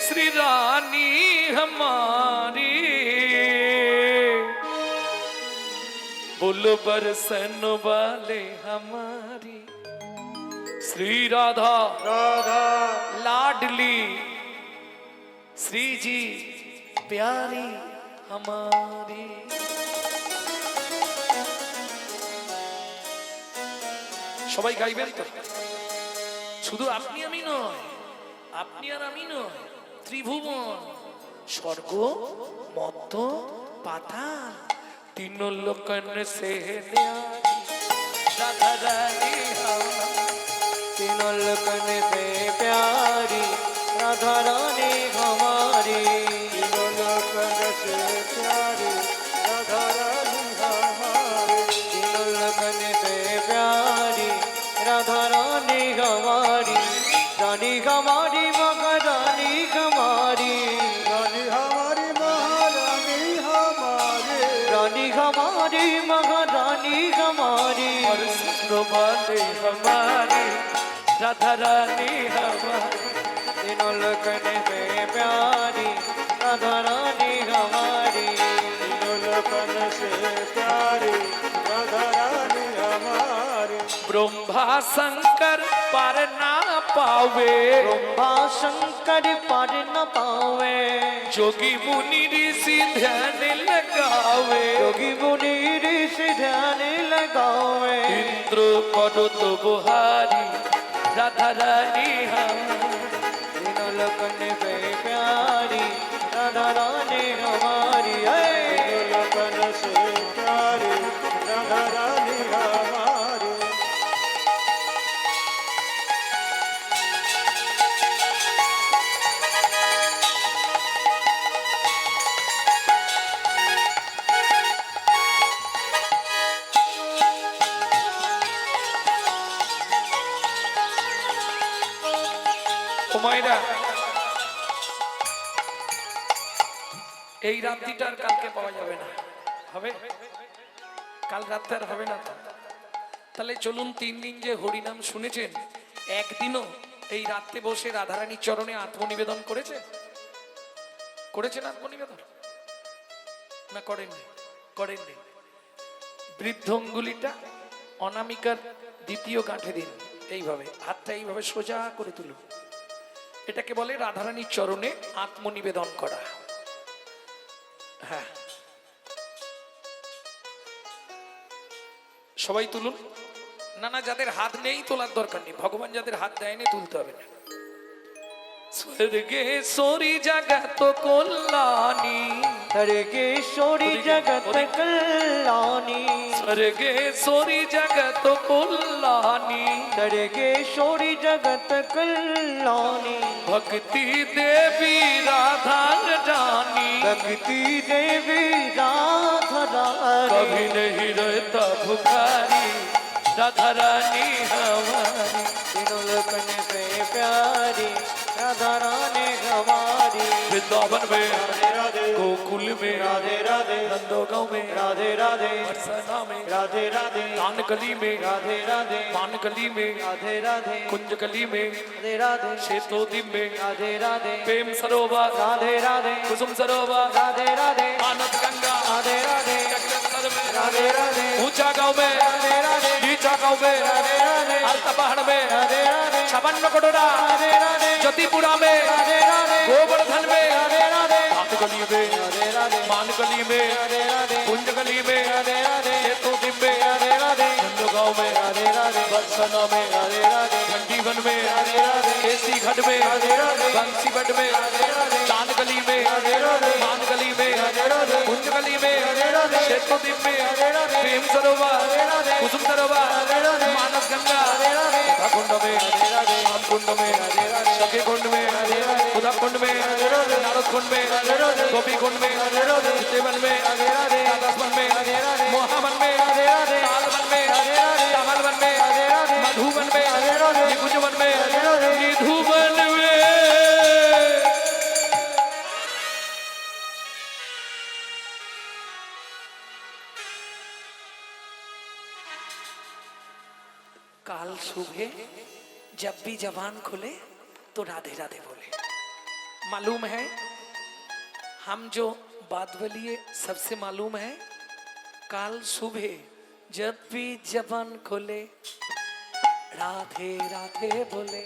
श्री रानी हमारी, बोलो बरसन वाले हमारी। श्री राधा
राधा
लाडली, श्री जी प्यारी हमारी। সবাই গাইবেন তো? শুধু আপনি আমি নয়, আপনি আর আমি নয়, ত্রিভুবন, স্বর্গ, মর্ত, পাতাল, तीन लोकन से न्यारी राधा रानी हमारी।
तीनों लोकन से प्यारी राधा रानी हमारी।
तीनों लोकन से प्यारी राधा रानी हमारी।
तीनों लोकन से प्यारी राधा रानी हमारी। रानी हमारी महारानी हमारी।
रानी हमारी महारानी हमारी।
रानी हमारी महारानी हमारी।
और सुनो वाले हमारी राधा रानी हमारी।
तीनों लोकन से प्यारी राधा रानी हमारी।
तीनों लोकन से प्यारी राधा रानी हमारी।
ब्रह्मा शंकर पार ना पावे,
ब्रह्मा शंकर पार न पावे।
जोगी मुनि ऋषि ध्यान लगावे,
योगी मुनि ऋषि ध्यान लगावे।
इंद्र पर्वत बुहारी राधा रानी हमारी।
तीनों लोकन से प्यारी राधा रानी हमारी।
तीनों लोकन से प्यारी राधा रानी हमारी।
ও মায়েরা, এই রাত্রিটা আর কালকে পাওয়া যাবে না, হবে কাল রাত্রে আর হবে না তো। তাহলে চলুন 3 দিন যে হরিনাম শুনেছেন, একদিনও এই রাত্রে বসে রাধারানীর চরণে আত্মনিবেদন করেছেন? করেছেন আত্মনিবেদন না করেননি? করেননি। বৃদ্ধ অঙ্গুলিটা অনামিকার দ্বিতীয় গাঁঠে দিন, এইভাবে হাতটা এইভাবে সোজা করে তুলুন। এটাকে বলে রাধারানীর চরণে আত্মনিবেদন করা। হ্যাঁ, সবাই তুলুন। না না, যাদের হাত নেই তোলার দরকার নেই, ভগবান যাদের হাত দেয়নি তুলতে হবে না। স্বর্গেশ্বরী জগত কল্যাণী,
স্বর্গেশ্বরী জগত কল্যাণী,
স্বর্গেশ্বরী জগত কল্যাণী,
স্বর্গেশ্বরী জগত কল্যাণী,
ভক্তি দেবী রাধা জানি,
भक्ति देवी राधा रानी,
कभी नहीं रहता भुखारी राधा रानी हमारी,
तीनों लोकन से प्यारी राधा रानी हमारी।
वृंदावन में,
রাধে রাধে
गोकुल में,
राधे राधे
नंदोगांव में,
राधे राधे
बरसाना में,
राधे राधे
कानकली में,
राधे राधे
मानकली में,
राधे राधे
कुंजकली में,
राधे राधे
शेतोदी में,
राधे राधे
प्रेम सरोवर,
राधे राधे
कुसुम सरोवर,
राधे राधे
आनंद गंगा,
राधे राधे
चक्रधर में,
राधे राधे
ऊंचा गांव में,
राधे राधे
नीचा गांव में,
राधे राधे
अलता पहाड़ में,
राधे राधे
छपन्न कटोरा,
राधे राधे
ज्योतिपुरा में,
राधे राधे
गोवर्धन में,
राधे राधे
कानकली में,
राधे राधे
मानकली में,
राधे राधे
कुंजकली में,
राधे राधे
शेतोदी में,
राधे राधे
नंदगांव में,
राधे राधे
बरसाना में,
राधे राधे
घंटीवन में,
राधे राधे
केसी घाट में,
राधे राधे
बंसीबट में,
राधे राधे
चांदगली में,
राधे राधे
मानगली में,
राधे राधे
कुंजगली में,
राधे राधे
शेतोदीप में,
राधे राधे
प्रेम सरोवर,
राधे राधे
कुसुम सरोवर,
राधे राधे
मानस गंगा,
राधे राधे
राधा कुंड में,
राधे राधे
राम कुंड में,
राधे राधे
सखी कुंड में,
राधे राधे
उदा कुंड में,
राधे राधे
नारद कुंड में,
राधे राधे
गोपी कुंड में,
राधे राधे
चितवन में,
राधे राधे
राधावन में,
राधे राधे
मोहावन में,
राधे राधे
तालवन में,
राधे राधे
कमलवन में,
राधे राधे
मधुवन में,
राधे राधे
निकुंजवन में,
राधे राधे
निधुवन में। काल सुबह जब भी जबान खुले तो राधे राधे बोले। मालूम है हम जो बात बोलिए सबसे मालूम है, काल सुबह जब भी जबान खोले राधे राधे बोले।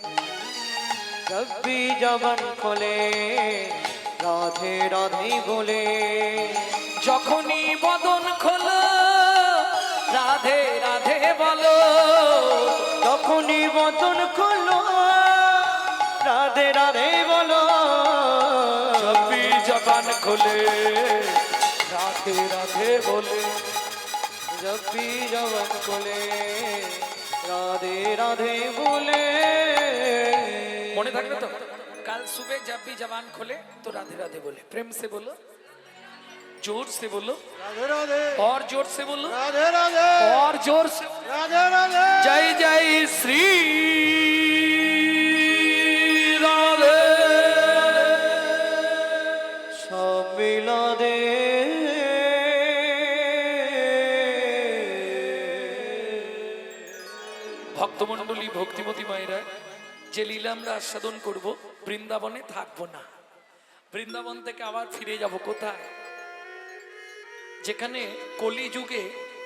जब भी जबन खोले राधे राधे बोले,
যখনই বদন খোলো রাধে রাধে বলো,
তখনই বদন খোলো রাধে রাধে বলো।
जब भी जबान खोले राधे राधे बोले।
जब भी जबन खोले राधे राधे बोले।
মনে থাকবে তো, কাল सुबह जब भी जबान खोले तो राधे राधे बोले। प्रेम से बोलो, जोर से बोलो,
রাধে রাধে
और जोर से बोलो,
রাধে রাধে
और जोर से।
রাধে রাধে
जय जय श्री राधे।
সব মিলা দে
ভক্তমণ্ডলী, ভক্তিমতী মায়েরা, যে লীলা আমরা আস্বাদন করব, বৃন্দাবনে থাকবো না। বৃন্দাবন থেকে আবার ফিরে যাব কোথায়? যেখানে কলিযুগে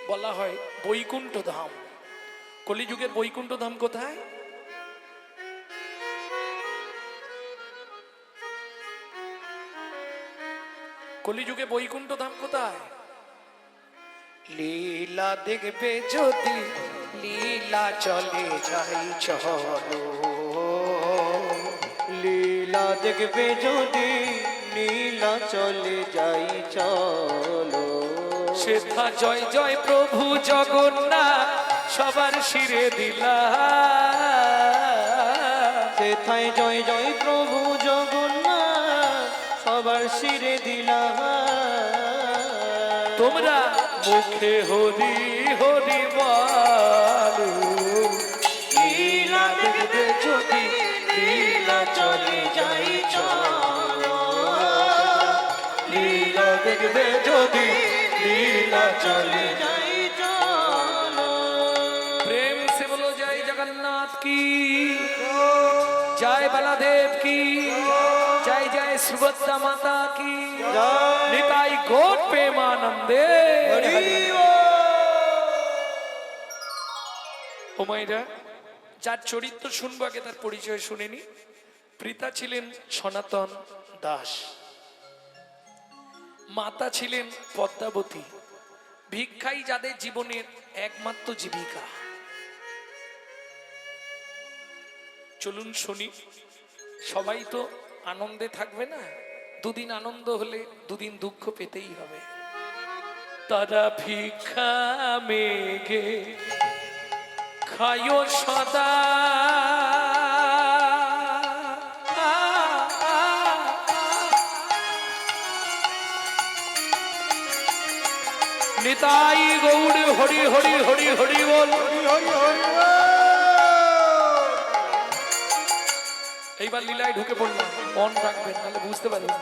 বলা হয় বৈকুণ্ঠ ধাম। কলিযুগের বৈকুণ্ঠ ধাম কোথায়? কলিযুগে বৈকুণ্ঠ ধাম কোথায়? লীলা দেখবে যদি লীলা চলে যাই চলো,
লীলা দেখবে যদি নীলা চলে যাই চলো।
সেথা জয় জয় প্রভু জগন্নাথ সবার শিরে দিলা।
সেথায় জয় জয় প্রভু জগন্নাথ সবার শিরে দিলা।
তোমরা মুখে হরি হরি বলো, লীলা দেখবে যদি লীলা
চলে যাই চলো, লীলা দেখবে যদি লীলা চলে যাই চলো।
प्रेम से बोलो जय जगन्नाथ की, जय बलदेव की, जय जय सुभद्रा माता की, निताई गौर प्रेमानंदे। ও মাইরা, যার চরিত্র শুনবো আগে তার পরিচয় শুনেনি। পিতা ছিলেন সনাতন দাস, মাতা ছিলেন পদ্মাবতী। ভিক্ষাই যাদের জীবনের একমাত্র জীবিকা। চলুন শুনি। সবাই তো আনন্দে থাকবে না, দুদিন আনন্দ হলে দুদিন দুঃখ পেতেই হবে। তারা ভিক্ষা মেঘে খায় সদা, নিতাই গৌড় হরি হরি হরি হরি বল।
হরি হরি হরি বল।
এইবার লীলায় ঢুকে পড়লাম, মন রাখবেন তাহলে বুঝতে পারবেন।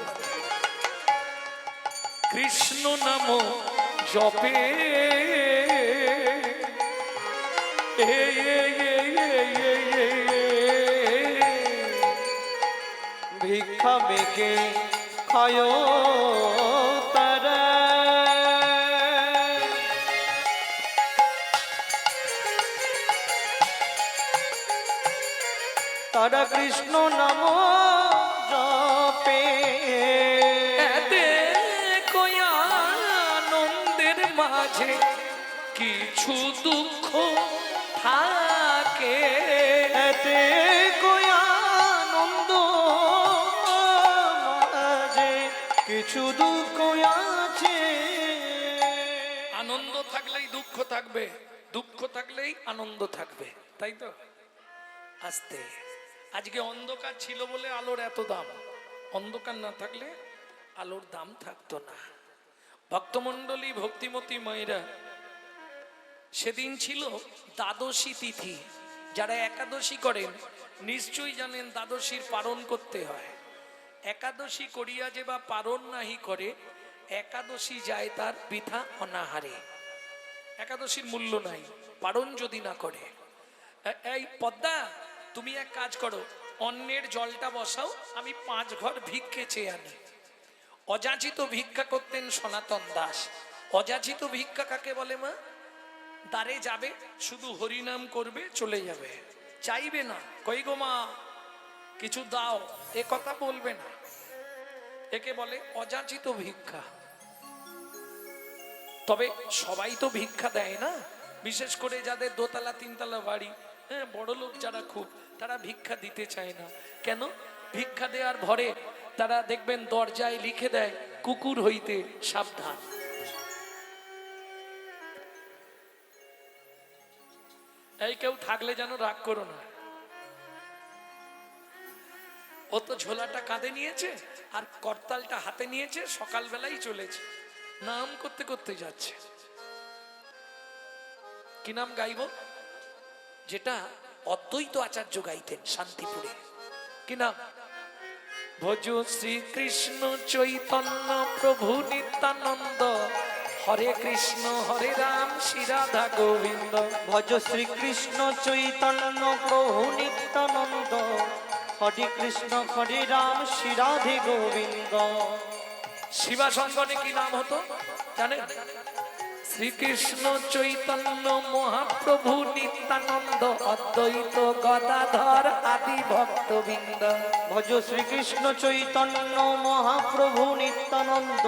কৃষ্ণ নাম জপে
ভিক্ষা মেঘে খায় তারা, তারা কৃষ্ণ নাম জপে।
এতে কয়া আনন্দের মাঝে কিছু দুঃখ থাকে,
এতে কই আনন্দ মাঝে কিছু দুঃখ আছে।
আনন্দ থাকলেই দুঃখ থাকবে, দুঃখ থাকলেই আনন্দ থাকবে, তাই তো? আস্তে, আজকে অন্ধকার ছিল বলে আলোর এত দাম, অন্ধকার না থাকলে আলোর দাম থাকতো না। ভক্তমণ্ডলী, ভক্তিমতী মায়েরা, সেদিন ছিল দ্বাদশী তিথি। যারা একাদশী করেন নিশ্চয়ই জানেন দ্বাদশীর পালন করতে হয়। একাদশী করিয়া যে বা পালন নাহি করে, একাদশী যায় তার বৃথা অনাহারে। একাদশীর মূল্য নাই পালন যদি না করে। এই পদ্মা, তুমি এক কাজ করো, অন্যের জলটা বসাও, আমি 5 ঘর ভিক্ষে চেয়ে আনি। অযাচিত ভিক্ষা করতেন সনাতন দাস। অযাচিত ভিক্ষা কাকে বলে মা? দ্বারে যাবে, শুধু হরিনাম করবে, চলে যাবে, চাইবে না, কই গো মা কিছু দাও, এ কথা বলবে না। একে বলে অযাচিত ভিক্ষা। তবে সবাই তো ভিক্ষা দেয় না, বিশেষ করে যাদের দোতলা তিনতলা বাড়ি, হ্যাঁ, বড় লোক যারা খুব, তারা ভিক্ষা দিতে চায় না। কেন? ভিক্ষা দেওয়ার ভরে তারা দেখবেন দরজায় লিখে দেয়, কুকুর হইতে সাবধান। এই কেউ থাকলে যেন রাগ করো না। ও তো ঝোলাটা কাঁধে নিয়েছে আর করতালটা হাতে নিয়েছে, সকালবেলাই চলেছে, নাম করতে করতে যাচ্ছে। কি নাম গাইব? যেটা অদ্বৈত আচার্য গাইতেন শান্তিপুরে। কি নাম? ভজ শ্রীকৃষ্ণ চৈতন্য প্রভু নিত্যানন্দ, হরে কৃষ্ণ হরে রাম শ্রী রাধা গোবিন্দ।
ভজ শ্রীকৃষ্ণ চৈতন্য প্রভু নিত্যানন্দ, হরে কৃষ্ণ হরে রাম শ্রী রাধে গোবিন্দ।
শিবা সঙ্গনে কি নাম হতো জানেন? শ্রীকৃষ্ণ চৈতন্য মহাপ্রভু নিত্যানন্দ, অদ্বৈত গদাধর আদি ভক্তবৃন্দ।
ভজ শ্রীকৃষ্ণ চৈতন্য মহাপ্রভু নিত্যানন্দ,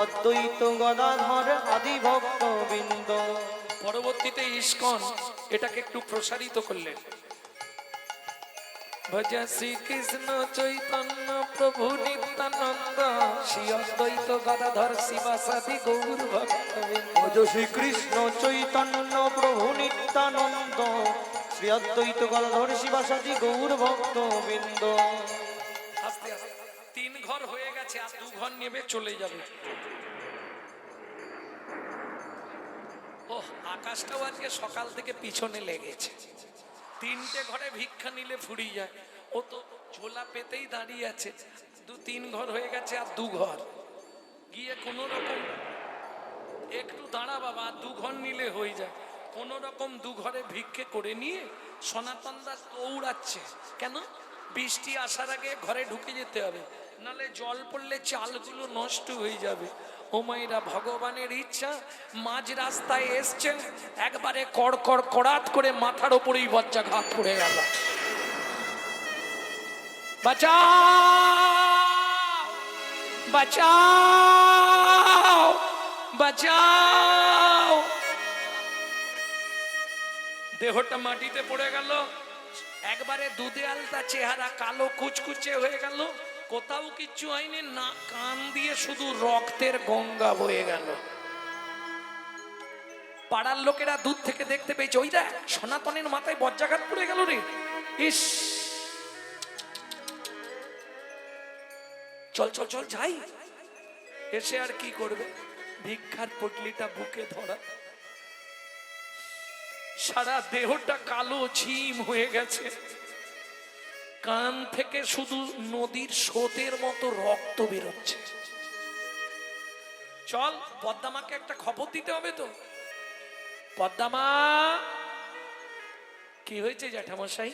অদ্বৈত গদাধর আদি ভক্তবৃন্দ।
পরবর্তীতে ইস্কন এটাকে একটু প্রসারিত করলেন। ভজ শ্রীকৃষ্ণ চৈতন্য প্রভু নিত্যানন্দ, শ্রী অদ্বৈত গদাধর শিবাসাদি গৌর ভক্তবৃন্দ।
ভজ শ্রীকৃষ্ণ চৈতন্য প্রভু নিত্যানন্দ, শ্রী অদ্বৈত গদাধর শিবাসাদি গৌর ভক্তবৃন্দ।
আস্তে আস্তে 3 ঘর হয়ে গেছে, আর 2 ঘর নেবে, চলে যাবে। ওহ, আকাশটাও আজকে সকাল থেকে পিছনে লেগেছে। 3টে ঘরে ভিক্ষা নিলে ফুরিয়ে যায়। ও তো ঝোলা পেতেই দাঁড়িয়ে আছে, 2-3 ঘর হয়ে গেছে আর 2 ঘর, গিয়ে কোনো রকম একটু দাঁড়া বাবা, 2 ঘর নিলে হয়ে যায়, কোনো রকম 2 ঘরে ভিক্ষে করে নিয়ে সনাতন দাস দৌড়াচ্ছে। কেন? বৃষ্টি আসার আগে ঘরে ঢুকে যেতে হবে, নালে জল পড়লে চালগুলো নষ্ট হয়ে যাবে। ও মায়েরা, ভগবানের ইচ্ছা, মাঝ রাস্তায় এসছেন, একবারে কড়কড় কড়াত করে মাথার ওপরেই বজ্রাঘাত পড়ে গেল। বাঁচাও বাঁচাও বাঁচাও! দেহটা মাটিতে পড়ে গেল, একবারে দুধে আলতা চেহারা, কালো কুচকুচে হয়ে গেল, কোথাও কিচ্ছু হয়নি, না কান দিয়ে শুধু রক্তের গঙ্গা বয়ে গেল। পাড়ার লোকেরা দূর থেকে দেখতে পেয়েছে, ওই দেখ সনাতনের মাথায় বজ্রাঘাত পড়ে গেল রে, ইস, চল চল চল যাই। এসে আর কি করবে, ভিক্ষার পটলিটা বুকে ধরা, সারা দেহটা কালো ঝিম হয়ে গেছে, কান থেকে শুধু নদীর স্রোতের মতো রক্ত বেরোচ্ছে। চল পদ্মামাকে একটা খবর দিতে হবে তো। পদ্মামা, কি হয়েছে জ্যাঠামশাই?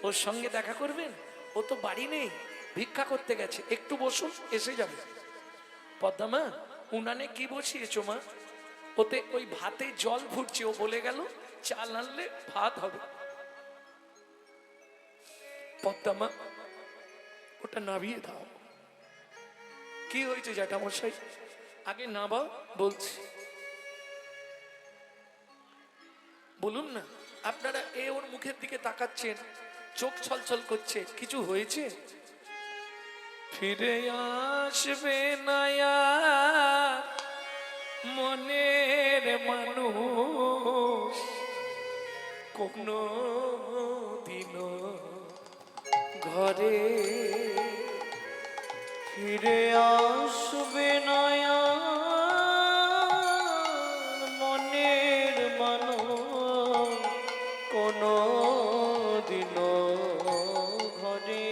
ওর সঙ্গে দেখা করবেন? ও তো বাড়ি নেই, ভিক্ষা করতে গেছে, একটু বসুন, এসে যাবে। পদ্মামা, উনানে কি বসিয়েছো মা? ওতে ওই ভাতে জল ফুটছে, ও বলে গেল চাল আনলে ভাত হবে। পদ্মামা, ওটা নাবিয়ে দাও। কি হয়েছে জ্যাঠামশাই? আগে নাবাও, বলছি। বলুন না, আপনারা এ ওর মুখের দিকে তাকাচ্ছেন, চোখ ছলছল করছে, কিছু হয়েছে? ফিরে আসবে না আর মনের মানুষ কোনো দিনও ঘরে,
ফিরে আসবে না আর মনের মানুষ কোনো দিনও ঘরে।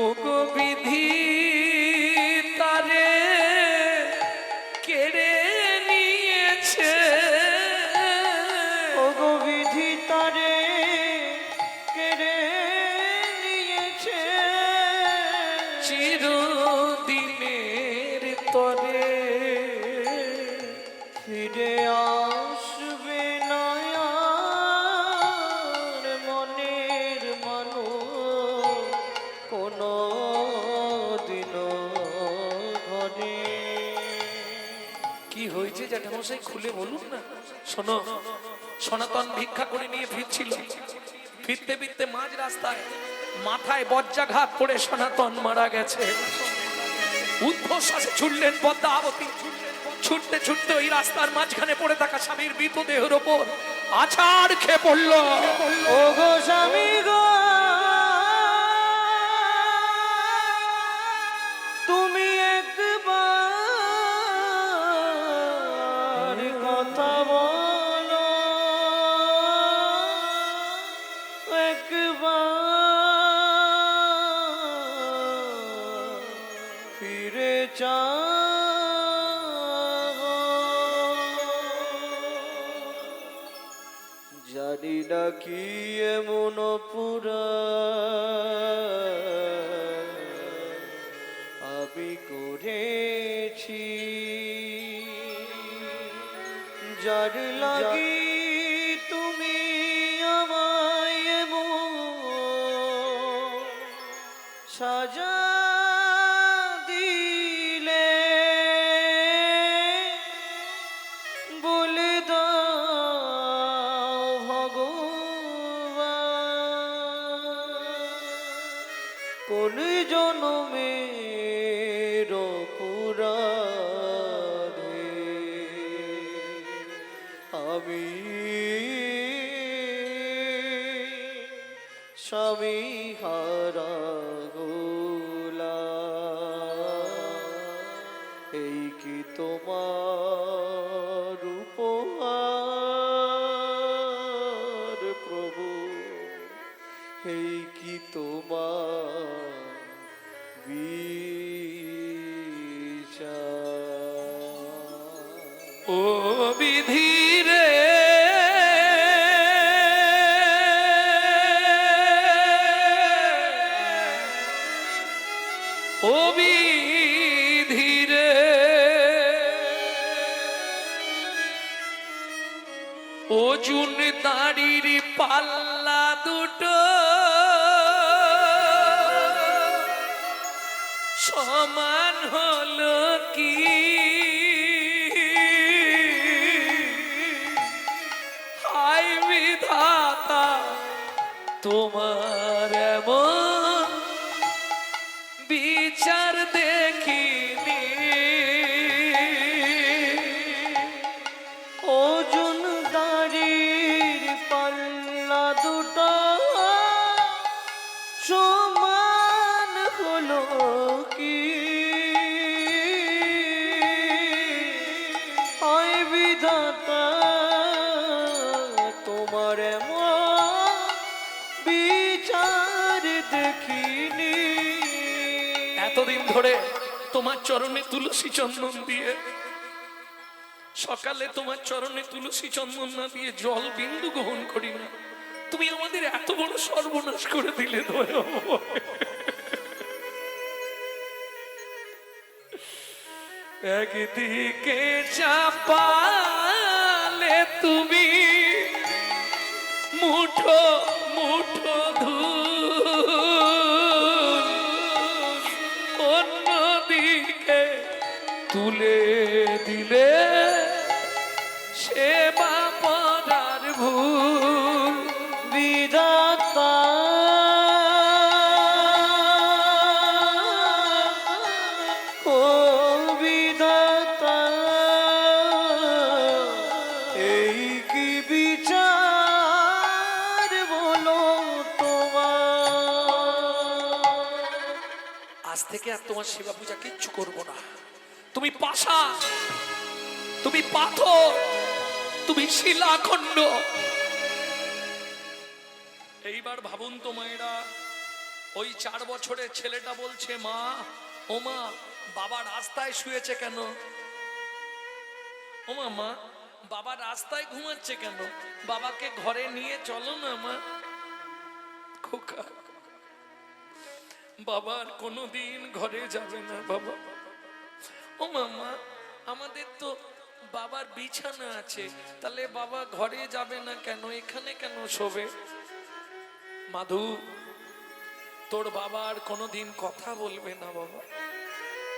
ওগো বিধি তারে কেড়ে নিয়েছে,
ওগো বিধি তারে কেড়ে নিয়েছে,
চিরদিনের তরে
ফিরে আসবে না আর মনের মানুষ কোনো দিনও ঘরে।
কি হয়েছে জ্যাঠামশাই, খুলে বলুন না। শোনো, সনাতন ভিক্ষা করে নিয়ে ফিরছিল, ফিরতে ফিরতে মাঝ রাস্তায় মাথায় বজ্রাঘাত পড়ে সনাতন মারা গেছে। উদ্ধশ্বাসে ছুটলেন পদ্মাবতী, ছুটতে ছুটতে ওই রাস্তার মাঝখানে পড়ে থাকা স্বামীর মৃতদেহের ওপর আছাড় খেয়ে পড়ল।
ওগো স্বামী গো, তুমি একবার কথা বলো, একবার ফিরে যাও। জানি না কি এমন পুরা আমি করেছি, যার লাগি তুমি আমায় এমন সাজা দিলে, বলে দাও ভগবান কোন জনমের অপরাধে আমি স্বামী হারা গোলাম। এই কি তোমার উপহার প্রভু, এই কি তোমার বিচার?
ও বিধি রে, ও বিধি রে, অর্জুন দাড়ির পাল্লা দুটো সমান হলো কি? হায় বিধাতা, তোমার এমন বিচার দেখিনি।
ওজন দাড়ির পাল্লা দুটো সমান হলো কি? হয় বিধাতা, তোমার এমন বিচার দেখিনি।
এতদিন ধরে তোমার চরণে তুলসী চন্দন দিয়ে, সকালে তোমার চরণে তুলসী চন্দন না দিয়ে জল বিন্দু গ্রহণ করি না, তুমি আমাদের এত বড় সর্বনাশ করে দিলে দয়া। একদিকে চাপালে তুমি মুঠো মুঠো ধূল, অন্যদিকে তুলে দিলে সেবা পরার ভুল।
বিধাতা, ও বিধাতা, এই কি বিচার বলো তোমার?
আজ থেকে আর তোমার সেবা পূজা কিচ্ছু করবো না। তুমি পাশা, তুমি পাথর, তুমি শিলাখণ্ড। এইবার ভাবুন তো মায়েরা, ওই 4 বছরের ছেলেটা বলছে, মা ও মা, বাবা রাস্তায় শুয়েছে কেন? ও মা, মা বাবা রাস্তায় ঘুমাচ্ছে কেন? বাবাকে ঘরে নিয়ে চলো না মা। খোকা, বাবা আর কোনোদিন ঘরে যাবে না বাবা। ও মামা, আমাদের তো বাবার বিছানা আছে, তাহলে বাবা ঘরে যাবে না কেন? এখানে কেন শোবে? মাধু, তোর বাবা আর কোনোদিন কথা বলবে না বাবা।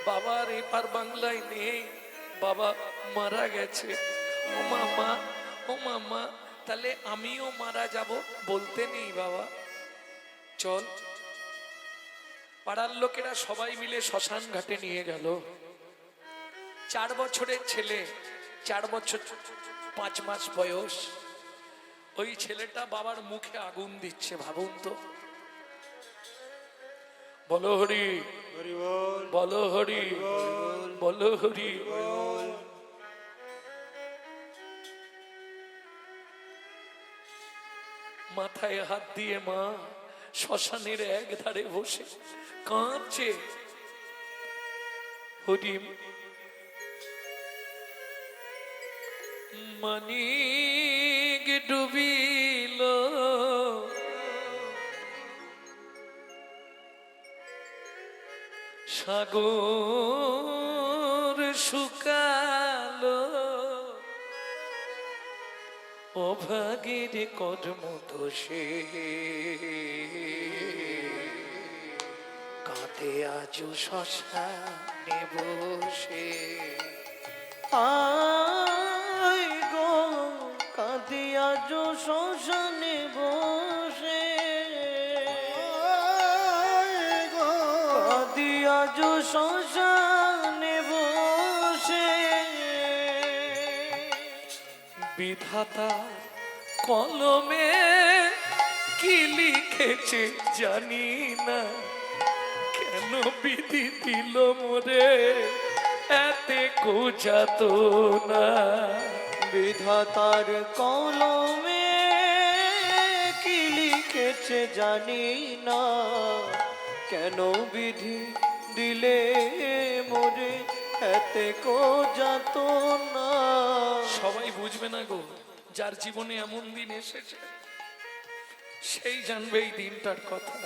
বাবার এপার বাংলায় নেই, বাবা মারা গেছে। ও মামা, ও মামা, তাহলে আমিও মারা যাব বলতে নেই বাবা। চল। পাড়ার লোকেরা সবাই মিলে শ্মশান ঘাটে নিয়ে গেল। 4 বছরের ছেলে, 4 বছর 5 মাস বয়স, ওই ছেলেটা বাবার মুখে আগুন দিচ্ছে। ভাবুন তো। বলো হরি,
হরি বল,
বলো হরি, বলো হরি। মাথায় হাত দিয়ে মা শ্মশানের এক ধারে বসে কাঁদছে। হরিম, মানিক ডুবিল, সাগর শুকালো, অভাগের কর্ম দোষে কাঁদে আজও শ্মশানে বসে।
আয় গো, কাঁদিয়া যো শ্মশানে বসে, কাঁদিয়া যো শ্মশানে বসে।
বিধাতা কলমে কি লিখেছে জানি না, কেন বিধি দিল মোরে এতে কোজাত না।
বিধাতার কলমে কি লিখে দিয়েছে জানি না, কেন বিধি দিলে মোরে এতে কো যাত না।
সবাই বুঝবে না গো, যার জীবনে এমন দিন এসেছে সেই জানবে এই দিনটার কথা।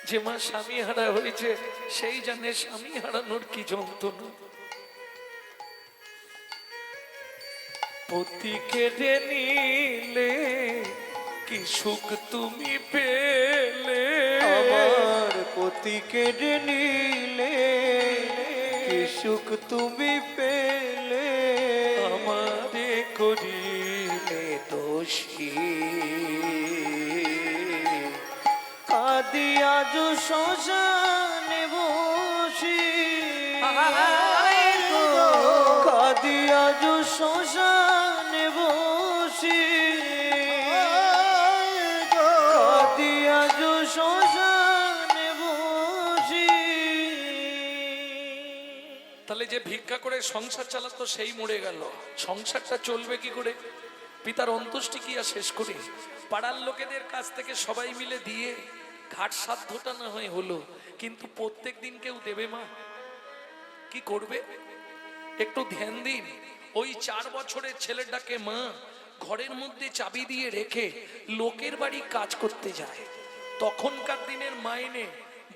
যে মা স্বামী হারা হয়েছে সেই জানে স্বামী হারানোর কি যন্ত্রণা। পতি কেড়ে নিলে কি সুখ তুমি পেলে,
আমার পতি কেড়ে নিলে কি সুখ তুমি পেলে,
আমারে করিলে দোষী।
কাঁদি আজ শ্মশানে বসি, কাঁদি আজ শ্মশানে বসি, কাঁদি আজ শ্মশানে বসি।
তাহলে যে ভিক্ষা করে সংসার চালাতো সেই মরে গেল, সংসারটা চলবে কি করে? পিতার অন্ত্যেষ্টি ক্রিয়া শেষ করে পাড়ার লোকেদের কাছ থেকে সবাই মিলে দিয়ে ঘাট সাধ্যটা না হয় হলো, কিন্তু প্রত্যেক দিন কেউ দেবে মা? কি করবে? একটু ধ্যান দিন। ওই 4 বছরের ছেলেটাকে মা ঘরের মধ্যে চাবি দিয়ে রেখে লোকের বাড়ি কাজ করতে যায়। তখনকার দিনের মাইনে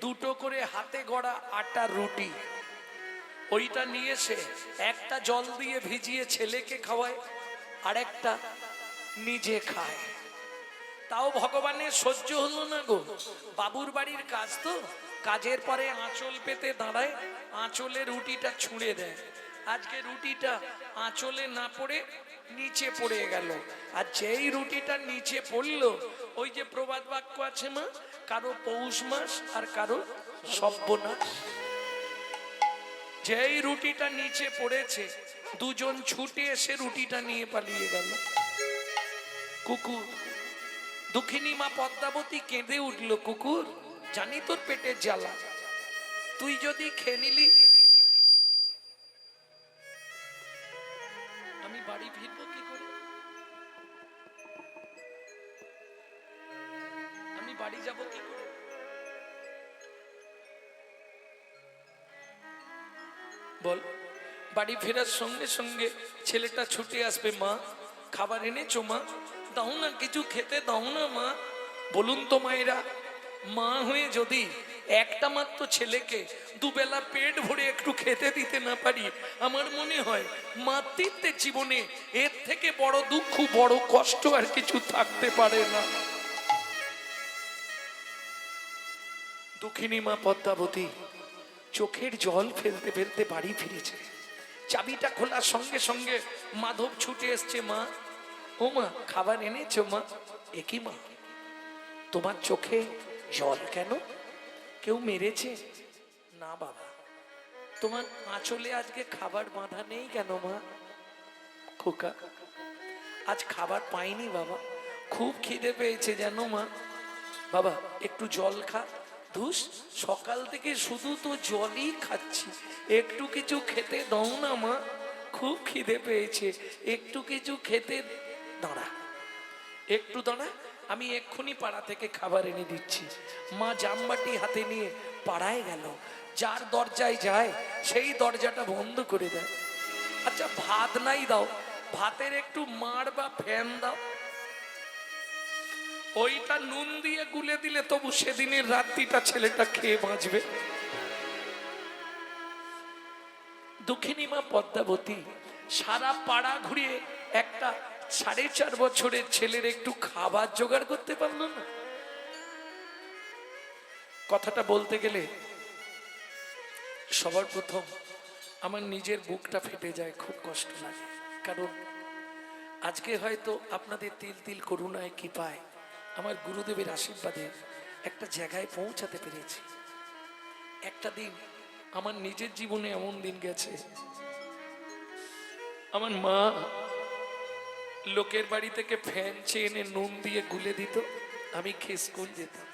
2টো করে হাতে গড়া আটার রুটি, ওইটা নিয়ে এসে একটা জল দিয়ে ভিজিয়ে ছেলেকে খাওয়ায়, আর একটা নিজে খায়। তাও ভগবানের সহ্য হলো না গো, বাবুর বাড়ির কাজ তো, কাজের পরে আঁচল পেতে দাঁড়ায়, আঁচলে রুটিটা ছুঁড়ে দেয়। আজকে রুটিটা আঁচলে না পড়ে নিচে পড়ে গেল, আর যেই রুটিটা নিচে পড়লো, ওই যে প্রবাদ বাক্য আছে মা, কারো পৌষ মাস আর কারো সর্বনাশ। যেই রুটিটা নিচে পড়েছে, দুজন ছুটে এসে রুটিটা নিয়ে পালিয়ে গেল। কুকুর, দুঃখিনী মা পদ্মাবতী কেঁদে উঠল, কুকুর জানি তোর পেটের জ্বালা, তুই যদি খেয়ে নিলি আমি বাড়ি ফিরবো কি করে? আমি বাড়ি যাব কি করে? বল। বাড়ি ফেরার সঙ্গে সঙ্গে ছেলেটা ছুটে আসবে, মা খাবার এনেছো মা, দাও না কিছু খেতে দাও না মা। বলুন তো মায়েরা, মা হয়ে যদি একটা মাত্র ছেলেকে দুবেলা পেট ভরে একটু খেতে দিতে না পারি, আমার মনে হয় মাতৃত্বের জীবনে এর থেকে বড় দুঃখ, বড় কষ্ট আর কিছু থাকতে পারে না। দুঃখিনী মা পদ্মাবতী চোখের জল ফেলতে ফেলতে বাড়ি ফিরেছে। চাবিটা খোলার সঙ্গে সঙ্গে মাধব ছুটে এসছে, মা ও মা খাবার এনেছো মা? একই মা, তোমার চোখে জল কেন? কেউ মেরেছে? না বাবা। তোমার আঁচলে আজকে খাবার বাঁধা নেই কেন মা? খোকা, আজ খাবার পাইনি বাবা, খুব খিদে পেয়েছে জানো মা। বাবা একটু জল খা। ধুস, সকাল থেকে শুধু তো জলই খাচ্ছি, একটু কিছু খেতে দাও না মা, খুব খিদে পেয়েছে, একটু কিছু খেতে। দাঁড়া, একটু দাঁড়া, আমি এক্ষুনি পাড়া থেকে খাবার এনে দিচ্ছি। মা জামবাটি হাতে নিয়ে পাড়ায় গেল। যার দরজায় যায় সেই দরজাটা বন্ধ করে দেয়। আচ্ছা ভাত নাই, দাও ভাতের একটু মাড় বা ফ্যান দাও। ওইটা নুন দিয়ে গুলে দিলে তবু সেদিনের রাত্রিটা ছেলেটা খেয়ে বাঁচবে। দুঃখিনী মা পদ্মাবতী সারা পাড়া ঘুরিয়ে একটা 4.5 বছরের ছেলের একটু খাবার জোগাড় করতে পারলো না। কথাটা বলতে গেলে সবার প্রথম আমার নিজের বুকটা ফেটে যায়, খুব কষ্ট লাগে। কারণ আজকে হয়তো আপনাদের তিল তিল করুণায় কি পায় আমার গুরুদেবের আশীর্বাদে একটা জায়গায় পৌঁছাতে পেরেছি। একটা দিন আমার নিজের জীবনে এমন দিন গেছে, আমার মা লোকের বাড়ি থেকে ফ্যান চেয়ে এনে নুন দিয়ে গুলে দিত, আমি খেয়ে স্কুল যেতাম।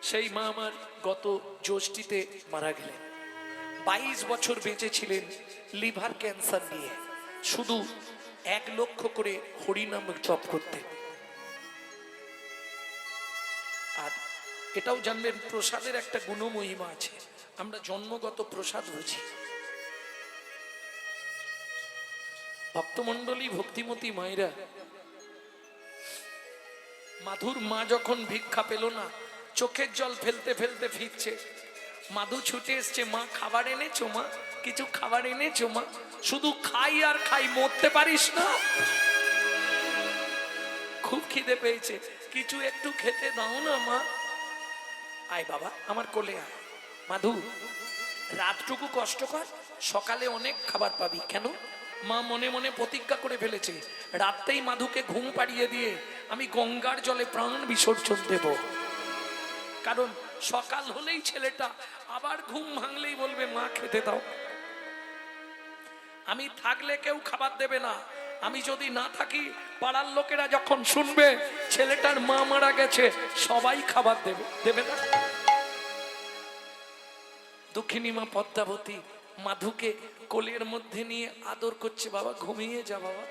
সেই মা আমার গত জ্যৈষ্ঠীতে মারা গেলেন। 22 বছর বেঁচে ছিলেন লিভার ক্যান্সার নিয়ে, শুধু 1 লক্ষ করে হরিনাম জপ করতে। আর এটাও জানবেন প্রসাদের একটা গুণমহিমা আছে। আমরা জন্মগত প্রসাদ বুঝি। ভক্তমণ্ডলী, ভক্তিমতী মায়েরা, মাধুর মা যখন ভিক্ষা পেল না, চোখের জল ফেলতে ফেলতে ফিরছে, মাধু ছুটে এসছে, মা খাবার এনেছো? মা কিছু খাবার এনেছো? মা শুধু খাই আর খাই, মরতে পারিস না? খুব খিদে পেয়েছে, কিছু একটু খেতে দাও না মা। আয় বাবা আমার কোলে আয়। মাধু, রাতটুকু কষ্ট কর, সকালে অনেক খাবার পাবি। কেন? মা মনে মনে প্রতিজ্ঞা করে ফেলেছে, রাতেই মাধুকে ঘুম পাড়িয়ে দিয়ে আমি গঙ্গার জলে প্রাণ বিসর্জন দেব। কারণ সকাল হলেই ছেলেটা আবার ঘুম ভাঙলেই বলবে মা খেতে দাও। আমি থাকলে কেউ খাবার দেবে না, আমি যদি না থাকি পাড়ার লোকেরা যখন শুনবে ছেলেটার মা মারা গেছে, সবাই খাবার দেবে, দেবে না? দক্ষিণী মা পদ্মাবতী মাধুকে কোলের মধ্যে নিয়ে আদর করছে, বাবা ঘুমিয়ে যা বাবা,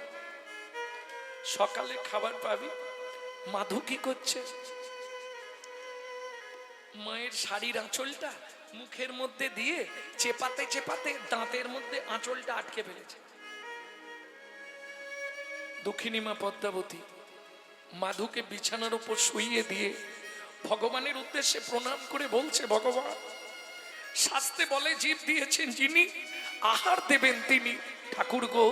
সকালে খাবার পাবি। মাধু কি করছে? মায়ের শাড়ির আঁচলটা মুখের মধ্যে দিয়ে চেপাতে চেপাতে দাঁতের মধ্যে আঁচলটা আটকে ফেলেছে। দক্ষিণী মা পদ্মাবতী মাধুকে বিছানার উপর শুইয়ে দিয়ে ভগবানের উদ্দেশ্যে প্রণাম করে বলছে, ভগবান, শাস্তে বলে জীব দিয়েছেন যিনি, আহার দেবেন তিনি। ঠাকুর গো,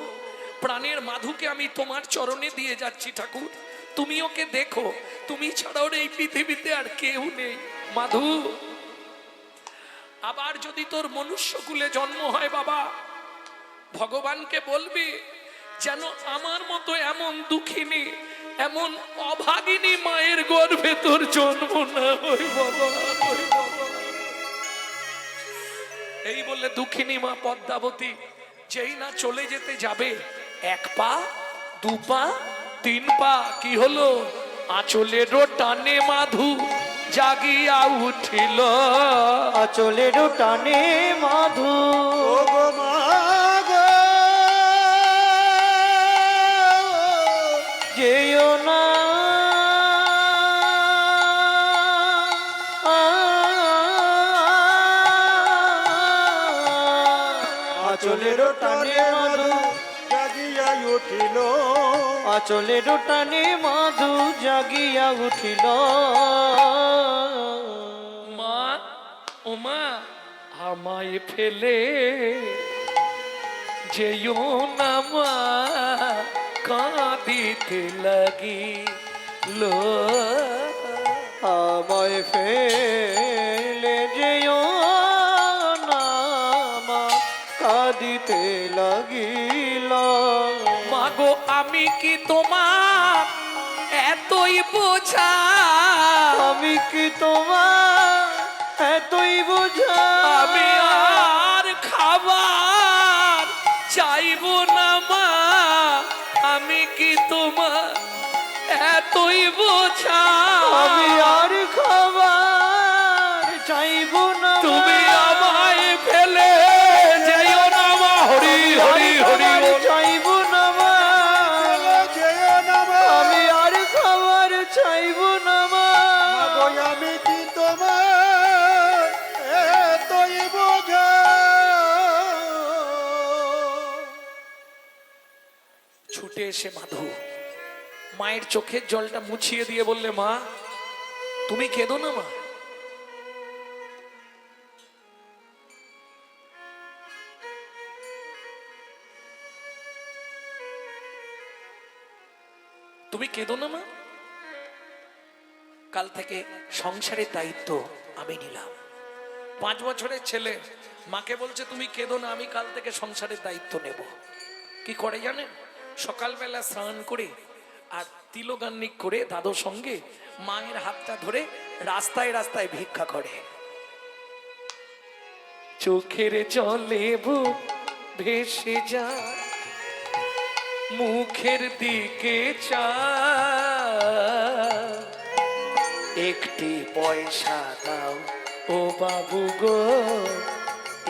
প্রাণের মাধুকে আমি তোমার চরণে দিয়ে যাচ্ছি ঠাকুর, তুমি ওকে দেখো, তুমি ছাড়াও এই পৃথিবীতে আর কেউ নেই। মাধু, আবার যদি তোর মনুষ্যকুলে জন্ম হয় বাবা, ভগবানকে বলবি যেন আমার মতো এমন দুঃখিনী, এমন অভাগিনী মায়ের গর্ভে তোর জন্ম না হয় বাবা। এই বলে দুঃখিনী মা পদ্মাবতী যেই না চলে যেতে যাবে, এক পা, দু পা, তিন পা, কি হলো? আঁচলের টানে মাধু জাগিয়া উঠিল।
আঁচলের টানে মাধু
ও গো মা গো,
যেও না আঁচলের টানে মাধু
জাগিয়া উঠিল।
আঁচলের টানে মাধু জাগিয়া উঠিল।
মা, ও মা, আমায় ফেলে যেও না মা, কাঁদিতে লাগিল।
আমায় ফেলে যেও না মা, কাঁদিতে লাগিল।
মাগো, আমি কি তোমার এতই বোঝা?
আমি কি তোমার এতই বোঝা?
আমি আর খাবার চাইব না মা, আমি কি তোমার এতই বোঝা?
আমি আর খাবার চাইব না মা।
তুমি আমায় ফেলে যেও না মা। হরি হরি হরি
আর
বল।
চাইব না মা।
যেও না মা।
আমি আর খাবার চাইব না মা।
মা গো, আমি কি তোমার এতই বোঝা?
ছুটে এসে মাধু মায়ের চোখের জলটা মুছিয়ে দিয়ে বললে, মা তুমি কেঁদো না মা। তুমি কেঁদো না মা, কাল থেকে সংসারের দায়িত্ব আমি নিলাম। 5 বছরের ছেলে মাকে বলছে তুমি কেঁদো না, আমি কাল থেকে সংসারের দায়িত্ব নেব। কি করে জানেন? সকালবেলা স্নান করে আর তিলগান্নিক করে দাদুর সঙ্গে মায়ের হাতটা ধরে রাস্তায় রাস্তায় ভিক্ষা করে। চোখের জলে বুক ভেসে যায়, মুখের দিকে চায়, একটি পয়সা দাও ও বাবু গো,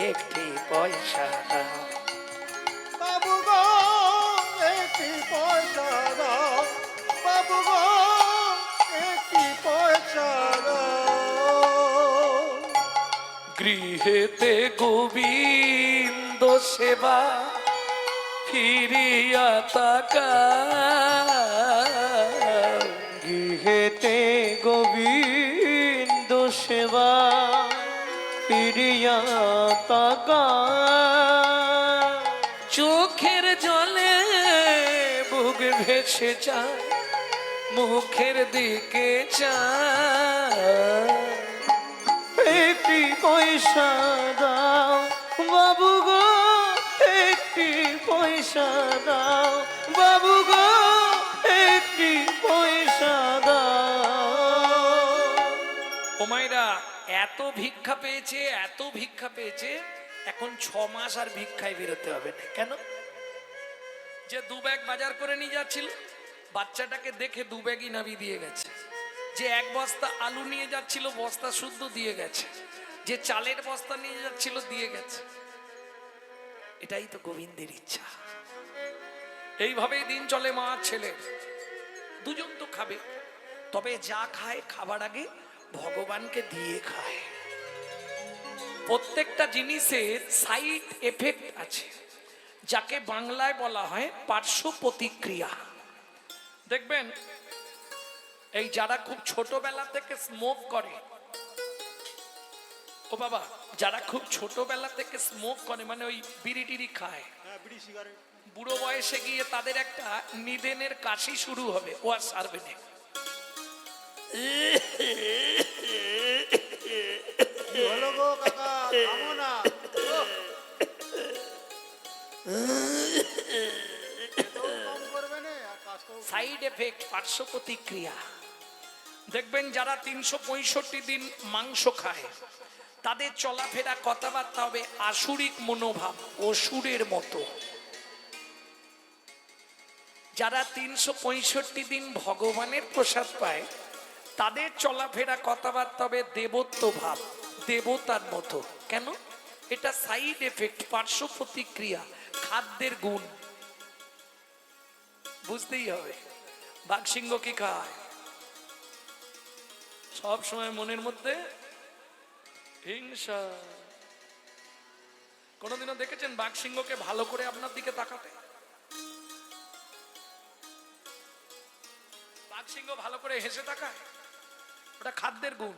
একটি পয়সা দাও।
বাবু গো, একটি পয়সা দাও। বাবু গো, একটি পয়সা দাও।
গৃহেতে গোবিন্দ সেবা ফিরিয়া তাকাও।
গৃহেতে গোবিন্দ সেবা ফিরিয়া তাকা,
চোখের জলে বুক ভেসে যায়, মুখের দিকে চায়।
একটি পয়সা দাও বাবু গো, একটি পয়সা দাও বাবু গো, একটি পয়সা দাও।
ও মায়েরা, এত ভিক্ষা পেয়েছে, এত ভিক্ষা পেয়েছে, এখন 6 মাস আর ভিক্ষায় বেরোতে হবে না। কেন? যে 2 ব্যাগ বাজার করে নিয়ে যাচ্ছিল, বাচ্চাটাকে দেখে 2 ব্যাগই নাবি দিয়ে গেছে। যে 1 বস্তা আলু নিয়ে যাচ্ছিল, বস্তা শুদ্ধ দিয়ে গেছে। যে চালের বস্তা নিয়ে যাচ্ছিল, দিয়ে গেছে। এটাই তো গোবিন্দের ইচ্ছা। এইভাবেই দিন চলে মা আর ছেলে। দুজন তো খাবে, তবে যা খায় খাবার আগে ভগবানকে দিয়ে খায়। প্রত্যেকটা জিনিসের সাইড এফেক্ট আছে, যাকে বাংলায় বলা হয় পার্শ্ব প্রতিক্রিয়া। দেখবেন এই যারা খুব ছোটবেলা থেকে স্মোক করে, ও বাবা, যারা খুব ছোটবেলা থেকে স্মোক করে, মানে ওই বিড়ি টিড়ি খায়,
হ্যাঁ, বিড়ি সিগারেট।
বুড়ো বয়সে গিয়ে তাদের একটা নিদেনের কাশি শুরু হবে, ও আর সারবে না।
কি হলো গো কাকা, থামো না। ওহ, এটাও কম করবে না, আর কাজটাও
সাইড এফেক্ট, পার্শ্ব প্রতিক্রিয়া। দেখবেন যারা 365 দিন মাংস খায়, তাদের চলাফেরা কথাবার্তা হবে আসুরিক মনোভাব, অসুরের মতো। যারা 365 দিন ভগবানের প্রসাদ পায়, তাদের চলাফেরা কথাবার্তা হবে দেবত্ব ভাব, দেবতার মতো। কেন? এটা সাইড এফেক্ট, পার্শ্ব প্রতিক্রিয়া, খাদ্যের গুণ। বুঝতেই হবে। বাঘসিংহ কি খায়? সব সময় মনের মধ্যে হিংসা। কোনদিনও দেখেছেন বাঘসিংহকে ভালো করে আপনার দিকে তাকাতে? বাঘসিংহ ভালো করে হেসে তাকায়? ওটা খাদ্যের গুণ।